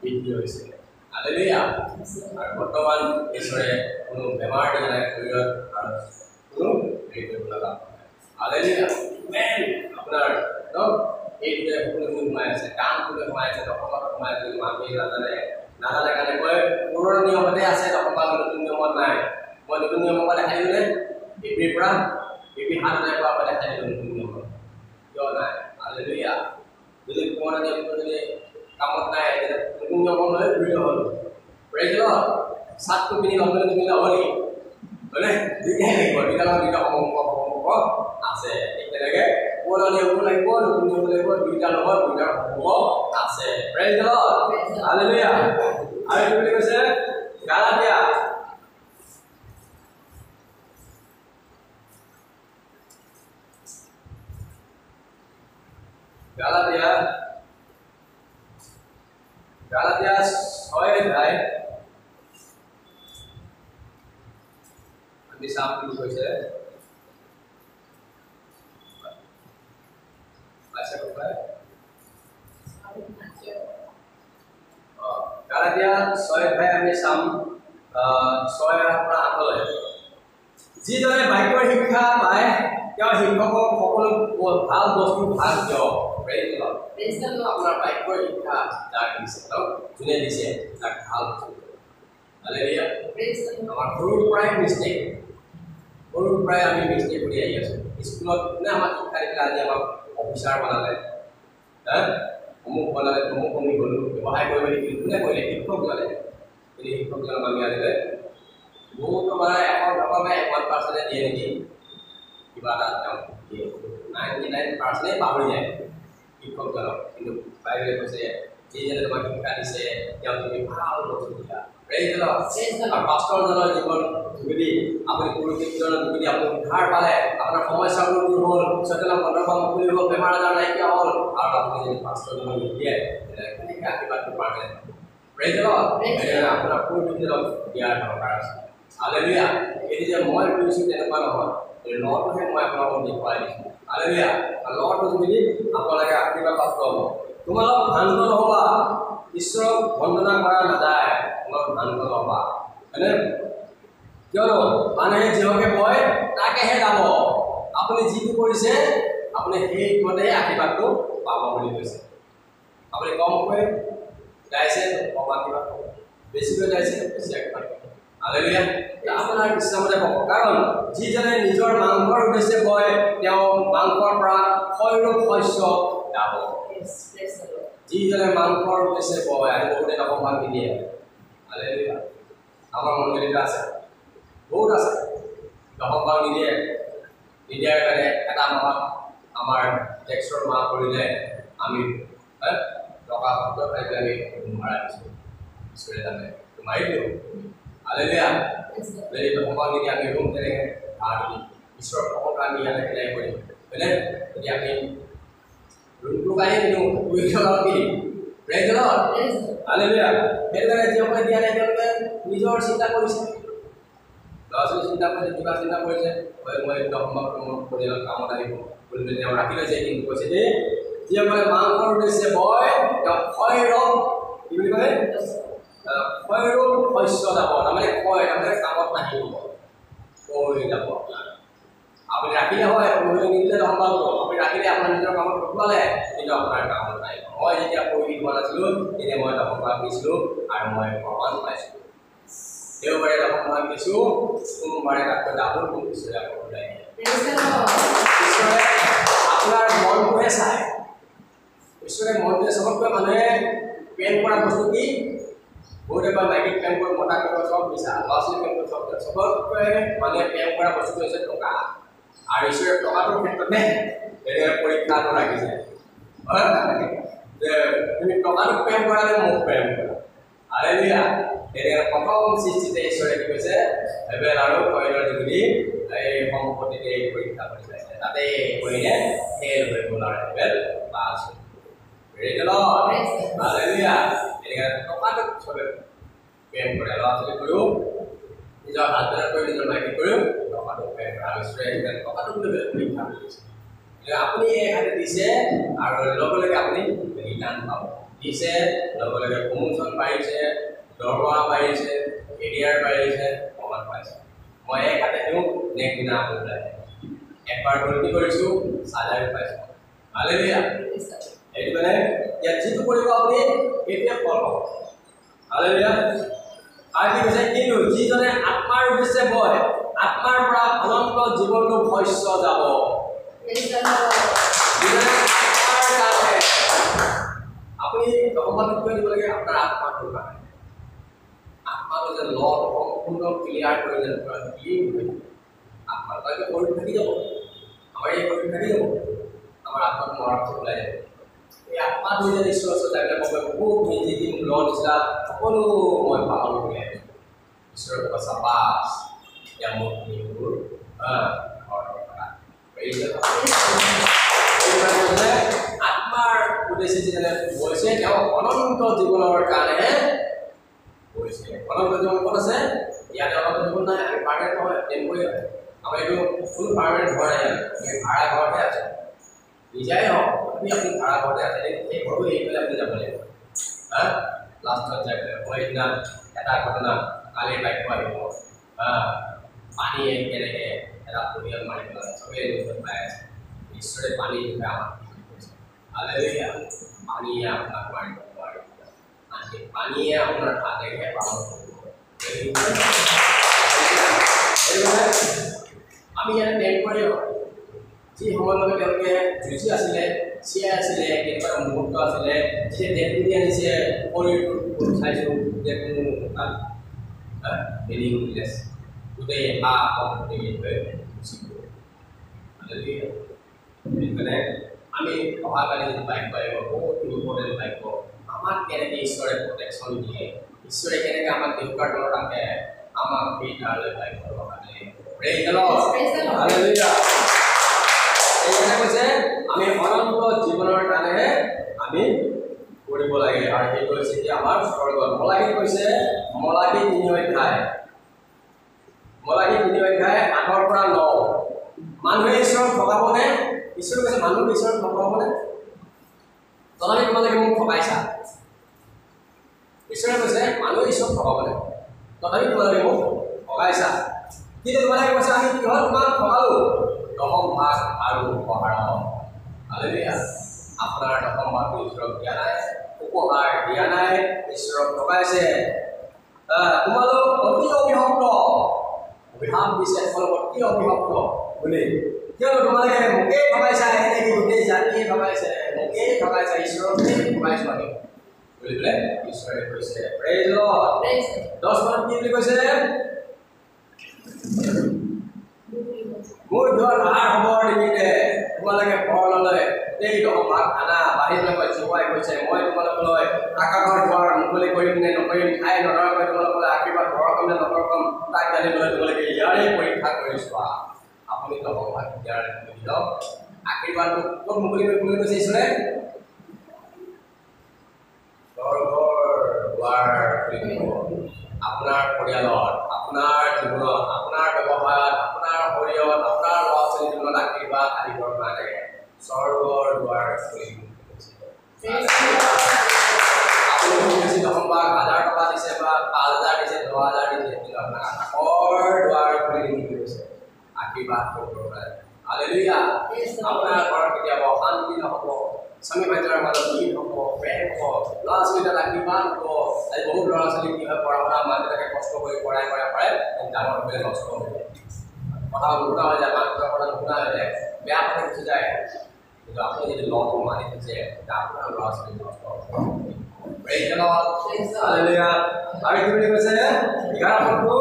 বৃদ্ধি হৈছে হালেলুয়া আৰু বৰ্তমান ঈশ্বৰে কোনো বেমাৰ দিয়া নাই শৰীৰত আৰু কোনো হেৰি কৰিব লগা হালেলুয়া মেন আপোনাৰ এইটোতে সকলোবোৰ সোমাই আছে কাম কোনে সোমাই আছে দশমত সোমাই আছে মানুহে নাজানে কাৰণে কয় পুৰণা নিয়মতে আছে দশমভাগ নতুন নিয়মত নাই মই নতুন নিয়মৰ পৰা দেখাই দিলে বিপিৰ পৰা বিপি হাত নাই পৰা দেখাই দিলোঁ নতুন নিয়মত কিয় নাই হালেলুয়া যদি পুৰণা নিয়মটো যদি কামত নাই তেতিয়া নতুন নিয়মৰ লৈ ঘূৰি হ'ল প্ৰেজ দ লৰ্ড চাৰ্টটো পিন্ধি ল'বলৈ নিপিন্ধি হ'ব নেকি হয়নে দুইটাই লাগিব দুইটা সম্পৰ্ক আছে ঠিক তেনেকৈ পুৰণা নিয়মটো লাগিব নতুন নিয়ম লাগিব দুইটাৰ লগত দুইটাৰ সম্পৰ্ক আছে প্ৰেজ দ লৰ্ড হালেলুয়া আৰু কি বুলি কৈছে গালাতিয়া Galatia 6 অধ্যায় আমি চাম কি কৈছে আচ্ছা কোথায় Galatia 6 অধ্যায় আমি চাম 6 পৰা 8 লৈ যিজনে বাক্যৰ শিক্ষা পায় তেওঁ শিক্ষকক সকলো ভাল বস্তু ভাগ দিয়ক আপোনাৰ বাক্যৰ শিক্ষা যাক দিছে যোনে দিছে তাক ভাল বস্তু হালেলুয়া আমাৰ সৰুৰ পৰাই মিষ্টেক সৰুৰ পৰাই আমি মিষ্টেক কৰি আহি আছোঁ স্কুলত কোনে আমাক শিক্ষা দিলে আজি আমাক অফিচাৰ বনালে অমুক বনালে তমুক আমি গ'লোঁ ব্যৱসায় কৰিব শিকিলোঁ কোনে কৰিলে শিক্ষক জানে কিন্তু শিক্ষকজনক আমি আজিলে বহুতো মানে 1% দিয়ে নেকি কিবা এটা তেওঁ 99% পাহৰি যায় শিক্ষকজনক কিন্তু বাইবেলে কৈছে যিজনে তোমাক শিক্ষা দিছে তেওঁ তুমি ভাল বস্তু দিয়া প্ৰেজ দ্য লৰ্ড আৰু পাষ্টৰজনৰ জীৱন যোগেদি আপুনি পুৰোহিতজনৰ যোগেদি আপুনি উদ্ধাৰ পালে আপোনাৰ সমস্যাবোৰ দূৰ হ'ল চেতনা বন্ধৰ মুকলি হ'ল বেমাৰ আজাৰ নাইকিয়া হ'ল আৰু আপুনি যদি পাষ্টৰজনক নিদিয়ে কেনেকৈ আশীৰ্বাদটো পালে প্ৰেজ দ্য লৰ্ড আপোনাৰ পুৰোহিতজনক দিয়াৰ দৰকাৰ আছে হালেলুয়া এটি যে মই কৰিছোঁ তেনেকুৱা নহয় লটোহে মই আপোনালোকক দেখুৱাই দিছোঁ হালেলুয়া লটো যোগেদি আপোনালোকে আশীৰ্বাদ প্ৰাপ্ত হ'ব তোমালোক ভ্ৰান্ত নহ'বা ঈশ্বৰক বন্দনা কৰা নাযায় তোমালোক ভ্ৰান্ত নহ'বা হয়নে কিয়নো মানুহে যিহকে কয় তাকেহে যাব আপুনি যিটো কৰিছে আপুনি সেইমতে আশীৰ্বাদটো পাব বুলি কৈছে আপুনি কমকৈ গাইছে কম আশীৰ্বাদ বেছিকৈ গাইছে বেছি আশীৰ্বাদ হালেলুয়া আপোনাৰ ইচ্ছামতে পাব কাৰণ যিজনে নিজৰ মাংসৰ উদ্দেশ্যে কয় তেওঁ মাংসৰ পৰা শৰীৰ শস্য যাব যিজনে মাংসৰ উদ্দেশ্যে কয় আৰু বহুতে নকমান নিদিয়ে হালেলুয়া আমাৰ মন্দিৰত আছে বহুত আছে নকমান নিদিয়ে নিদিয়াৰ কাৰণে এটা মাহত আমাৰ টেক্সৰ মাহ কৰিলে আমি টকা শব্দ খাই আমি মাৰা দিছোঁ ঈশ্বৰে জানে মাৰি দিওঁ হালেলুয়া যদি নকমান নিদিয়ে আমি ৰুম তেনেকৈ আৰু ঈশ্বৰৰ প্ৰশংসা আমি ইয়াতে কেনেকৈ কৰিম হয়নে যদি আমি ৰুমটো কাঢ়ি দিওঁ কি প্ৰেইজ দ্য লৰ্ড হালেলুয়া সেইটো কাৰণে যিসকলে দিয়া নাই তেওঁলোকে নিজৰ চিন্তা কৰিছে ল'ৰা ছোৱালী চিন্তা কৰিছে কিবা চিন্তা কৰিছে মই পৰিয়ালৰ কামত আহিব বুলি তেওঁ ৰাখি লৈছে কিন্তু কৈছে যে যিসকলে মাংসৰ উদ্দেশ্যে বয় তেওঁ শৰীৰক কি বুলি কয় শৰীৰৰ শস্য যাব তাৰমানে কয় তাৰমানে কামত নাহিব কৈ যাব আপুনি ৰাখিলে হয় পঢ়িলে নিদিলে সম্ভৱ আপুনি ৰাখিলে আপোনাৰ নিজৰ কামত ৰখোৱালে কিন্তু আপোনাৰ কামত নাই মই যেতিয়া পঢ়ি পোৱা নাছিলোঁ তেতিয়া মই সম্ভৱ দিছিলোঁ আৰু মই প্ৰমাণ পাইছিলোঁ দেওবাৰে সম্ভৱ দিছোঁ সোমবাৰে তাতকৈ ডাবল মোক ঈশ্বৰে আকৌ ওলাই ঈশ্বৰে আপোনাৰ মনটোহে চায় ঈশ্বৰে মনটোৱে চবতকৈ মানুহে প্ৰেম কৰা বস্তু কি বহুতে বা মাইকীক প্ৰেম কৰি মতা কৰিব চব বিচা ল'ৰা ছোৱালী প্ৰেম কৰি চব চবতকৈ মানুহে প্ৰেম কৰা বস্তুটো হৈছে টকা আৰু ঈশ্বৰে টকাটোৰ ক্ষেত্ৰতে পৰীক্ষাটো ৰাখিছে যে তুমি টকাটোক প্ৰেম কৰালে মোক প্ৰেম কৰা হালেলুয়া প্ৰথম সৃষ্টিতে ঈশ্বৰে কি কৈছে হেবেল আৰু কয়নৰ যোগেদি এই সম্পত্তিতে পৰীক্ষা কৰি চাইছে তাতে কয়নে ফেল হৈ গ'ল আৰু হেবেল পাছ হ'ল প্ৰেইজ দ্য লৰ্ড হালেলুয়া টকাটোক চবে প্ৰেম কৰে ল'ৰা ছোৱালী কৰিও নিজৰ হাজবেণ্ডক কৰি নিজৰ মাইকী কৰিও টকাটোক প্ৰেম কৰে আৰু ঈশ্বৰে টকাটোক লৈ পৰীক্ষা কৰিছে আপুনি এই হাতে দিছে আৰু লগে লগে আপুনি ৰিটাৰ্ণ পাব দিছে লগে লগে প্ৰমোশ্যন পাইছে দৰমহা পাইছে কেৰিয়াৰ পাইছে প্ৰমাণ পাইছে মই এক হাতে দিওঁ নেক্সট দিনা আপুনি ওলাই একবাৰ গল্টি কৰিছোঁ চালাৰী পাইছোঁ হালেলুয়া সেইটো কাৰণে ইয়াত যিটো কৰিব আপুনি সেইটোৱে ফল পাব হালেলুয়া আৰু কি কৈছে কিন্তু যিজনে আত্মাৰ উদ্দেশ্যে বয় আত্মাৰ পৰা অনন্ত জীৱনটো শস্য যাব আপুনি দশমত কৈ দিব লাগে আপোনাৰ আত্মাটোৰ কাৰণে আত্মাটো যে লটো সম্পূৰ্ণ ক্লিয়াৰ কৰি যেন ক্লিন হৈ আত্মাটো শৰীৰ থাকি যাব আমাৰ এই শৰীৰ থাকি যাব আমাৰ আত্মাটো মৰাৰ পিছত ওলাই যাব এই আত্মাটো যে ঈশ্বৰৰ ওচৰত যাবলৈ মই বহুত মেজি দিম ল নিচিনা সকলো মই পালন কৰি আহিছোঁ ঈশ্বৰৰ কথা চাপাছ এতিয়া মোৰ মোৰ আত্মাৰ উদ্দেশ্যে যিজনে গৈছে তেওঁ অনন্ত জীৱনৰ কাৰণেহে গৈছে অনন্ত জীৱন ক'ত আছে ইয়াতে অনন্ত জীৱন নাই আমি পাৰ্মানেণ্ট নহয় টেম্পৰেৰী হয় আমাৰ এইটো ফুল পাৰ্মানেণ্ট ঘৰ নাই আমি ভাড়া ঘৰতে আছে নিজাই হওক আপুনি ভাড়া ঘৰতে আছে সেই ঘৰটো এৰি পেলাই আপুনি যাব লাগিব লাষ্টত যাই পেলাই মই সেইদিনা এটা ঘটনা কালি বাইক আহিব পানীয়ে কেনেকৈ এটা পৰিয়াল মাৰি পেলাই চবেই নিউজত পাই আছে ঈশ্বৰে পানী বিষয়ে আমাক কৈছে হালেলুয়া পানীয়ে আপোনাক মাৰিব নোৱাৰে আনকি পানীয়ে আপোনাৰ হাতেহে পালন কৰিব আমি ইয়াত টেম্পৰেৰী হয় যি সময়লৈকে তেওঁলোকে যুঁজি আছিলে চিয়াই আছিলে কেনেকুৱা মুহূৰ্ত আছিলে যেতিয়া ডেপুটি আনিছে শৰীৰটো চাইছোঁ যে কোনো মিনিংলেছ গোটেই সম্পত্তি হৈ গুচি গ'ল সেইকাৰণে আমি অহাকালি যদি বাক্য আহিব বহুত ইম্পৰ্টেণ্ট বাক্য আমাক কেনেকৈ ঈশ্বৰে প্ৰটেকশ্যন দিয়ে ঈশ্বৰে কেনেকৈ আমাক দেউতাৰ তলত ৰাখে আমাক সেই তালৈ বাক্য অহাকালি প্ৰেইজ দ্য লৰ্ড হালেলুয়া এইকাৰণে কৈছে আমি অনন্ত জীৱনৰ কাৰণেহে আমি কৰিব লাগে আৰু সেইটো হৈছে এতিয়া আমাৰ স্বৰ্গত মলাকী কৈছে মলাকী 3 অধ্যায় 8-ৰ পৰা 9 মানুহে ঈশ্বৰক ঠগাবনে ঈশ্বৰে কৈছে মানুহ ঈশ্বৰক ঠগাবনে তথাপি তোমালোকে মোক ঠগাইছা ঈশ্বৰে কৈছে মানুহে ঈশ্বৰক ঠগাবনে তথাপি তোমালোকে মোক ঠগাইছা কিন্তু তোমালোকে কৈছে আমি কিহত তোমাক ঠগালো দশম ভাগ আৰু উপহাৰ হালেলুয়া আপোনাৰ দশম ভাগটো ঈশ্বৰক দিয়া নাই উপহাৰ দিয়া নাই ঈশ্বৰক ঠগাইছে তোমালোক অতি অভিভক্ত অভিশাপ দিছে তোমালোক অতি অভিভক্ত বুলি কিয়নো তোমালোকে মোকেই ঠগাইছা এনেকৈ গোটেই জাতিয়ে ঠগাইছে মোকেই ঠগাইছা ঈশ্বৰকে ঠগাইছো আমি বুলি পেলে ঈশ্বৰে কৈছে প্ৰেইজ দ্য লৰ্ড 10 মানত কি বুলি কৈছে মোৰ ঘৰ আহাৰ হবৰ নিমিত্তে তোমালোকে ঘৰলৈ এই দশম ভাগ আনা বাহিৰলৈ জোৱাই কৈছে মই তোমালোকলৈ আকাশৰ দুৱাৰ মুকলি কৰিম নে নকৰিম ঠাই নধৰাকৈ তোমালোকলৈ আশীৰ্বাদ বৰষম নে নকৰকম তাক জানিবলৈ তোমালোকে ইয়াৰে পৰীক্ষা কৰি চোৱা আপুনি দশম ভাগ দিয়াৰ দিয়ক আশীৰ্বাদটো ক'ত মুকলি কৰিবলৈ কৈছে ঈশ্বৰে দুৱাৰ আপোনাৰ পৰিয়ালত আপোনাৰ জীৱনত আপোনাৰ ব্যৱসায়ত আপোনাৰ শৰীৰত আপোনাৰ ল'ৰা ছোৱালীৰ জীৱনত আশীৰ্বাদ আহিবৰ কাৰণে স্বৰ্গৰ দুৱাৰ খুলি আপুনি বেছি দশম ভাগ 1000 টকা দিছে বা 5000 দিছে 10000 দিছে কিন্তু আপোনাৰ আকাশৰ দুৱাৰ খুলি দিছে আশীৰ্বাদ কৰিবৰ কাৰণে হালেলুয়া আপোনাৰ ঘৰত কেতিয়াবা শান্তি নহ'ব স্বামী ভাইটিৰ মাজত কি হ'ব প্ৰেম হ'ব ল'ৰা ছোৱালীৰ আশীৰ্বাদ হ'ব আজি বহুত ল'ৰা ছোৱালী কি হয় পঢ়া শুনা মাক দেউতাকে কষ্ট কৰি পঢ়াই ডাঙৰ হৈ নষ্ট হৈ যায় কথা নুশুনা হৈ যায় মাক দেউতাকৰ কথা নুশুনা হৈ যায় বেয়া কথা গুচি যায় কিন্তু আপুনি যদি লটো মানি থৈছে আপোনাৰ ল'ৰা ছোৱালী নষ্ট হ'ব প্ৰেইজ দ্য লৰ্ড হালেলুয়া আৰু কি বুলি কৈছে 11 পদটো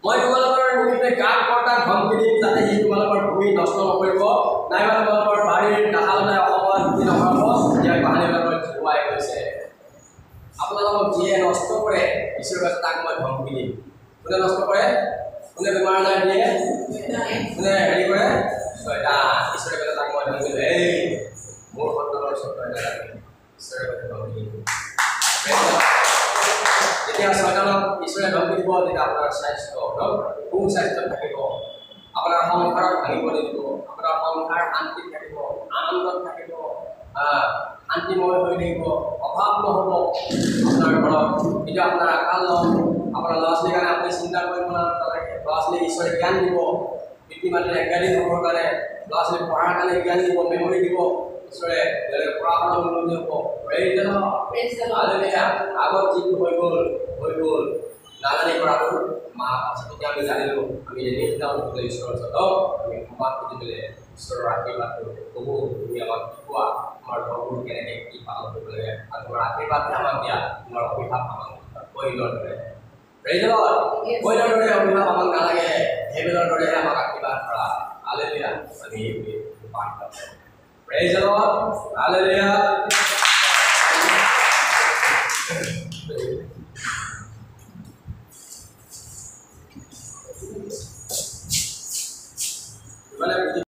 মই তোমালোকৰ নিমিত্তে গাত কৰ্তাক ধমকি দিম যাতে সি তোমালোকৰ ভূমি নষ্ট নকৰিব নাইবা তোমালোকৰ বাৰীৰ ডাহালতে অসমত কি নহ'ব ইয়াৰ কাহিনীবিলাকৰ জোৱাই কৈছে আপোনালোকক যিয়ে নষ্ট কৰে ঈশ্বৰৰ কাছে তাক মই ধমকি দিম কোনে নষ্ট কৰে কোনে বেমাৰ আজাৰ দিয়ে কোনে হেৰি কৰে শয়তান ঈশ্বৰৰ কাছে তাক মই ধমকি দিম এই মোৰ সন্তানৰ চক্ৰ নালাগে ঈশ্বৰৰ কাছে ধমকি দিম যেতিয়া শয়তানক ঈশ্বৰে ধমকি দিব তেতিয়া আপোনাৰ স্বাস্থ্য সুস্বাস্থ্য থাকিব আপোনাৰ সংসাৰত ভাঙিব নিদিব আপোনাৰ সংসাৰ শান্তিত থাকিব আনন্দত থাকিব শান্তিময় হৈ থাকিব অভাৱ নহ'ব আপোনাৰ ঘৰত এতিয়া আপোনাৰ আকাল নহ'ব আপোনাৰ ল'ৰা ছোৱালীৰ কাৰণে আপুনি চিন্তা কৰিব নালাগে ল'ৰা ছোৱালীক ঈশ্বৰে জ্ঞান দিব পিতৃ মাতৃৰ জ্ঞানী হ'বৰ কাৰণে ল'ৰা ছোৱালীক পঢ়াৰ কাৰণে জ্ঞান দিব মেমৰি দিব ঈশ্বৰে পঢ়া শুনা উন্নতি হ'ব প্ৰেইজ দ্য লৰ্ড হালেলুয়া আগত যিটো হৈ গ'ল নাজানি কৰাটো মা যেতিয়া আমি জানিলোঁ আমি নিশিকাওঁ ঈশ্বৰৰ ওচৰত আমি সমাজ খুজি পেলাই ঈশ্বৰৰ আশীৰ্বাদটো বহু তুমি আমাক শিকোৱা আমাৰ ধৰ্মবোৰ কেনেকৈ কি পালন কৰিব লাগে আৰু তোমাৰ আশীৰ্বাদহে আমাক দিয়া তোমাৰ অভিশাপ আমাক কৈলৰ দৰে প্ৰেইজ দ্য লৰ্ড কৈলৰ দৰে অভিশাপ আমাক নালাগে হেবেলৰ দৰেহে আমাক আশীৰ্বাদ কৰা হালেলুয়া আমি পাঠ প্ৰেইজ দ্য লৰ্ড হালেলুয়া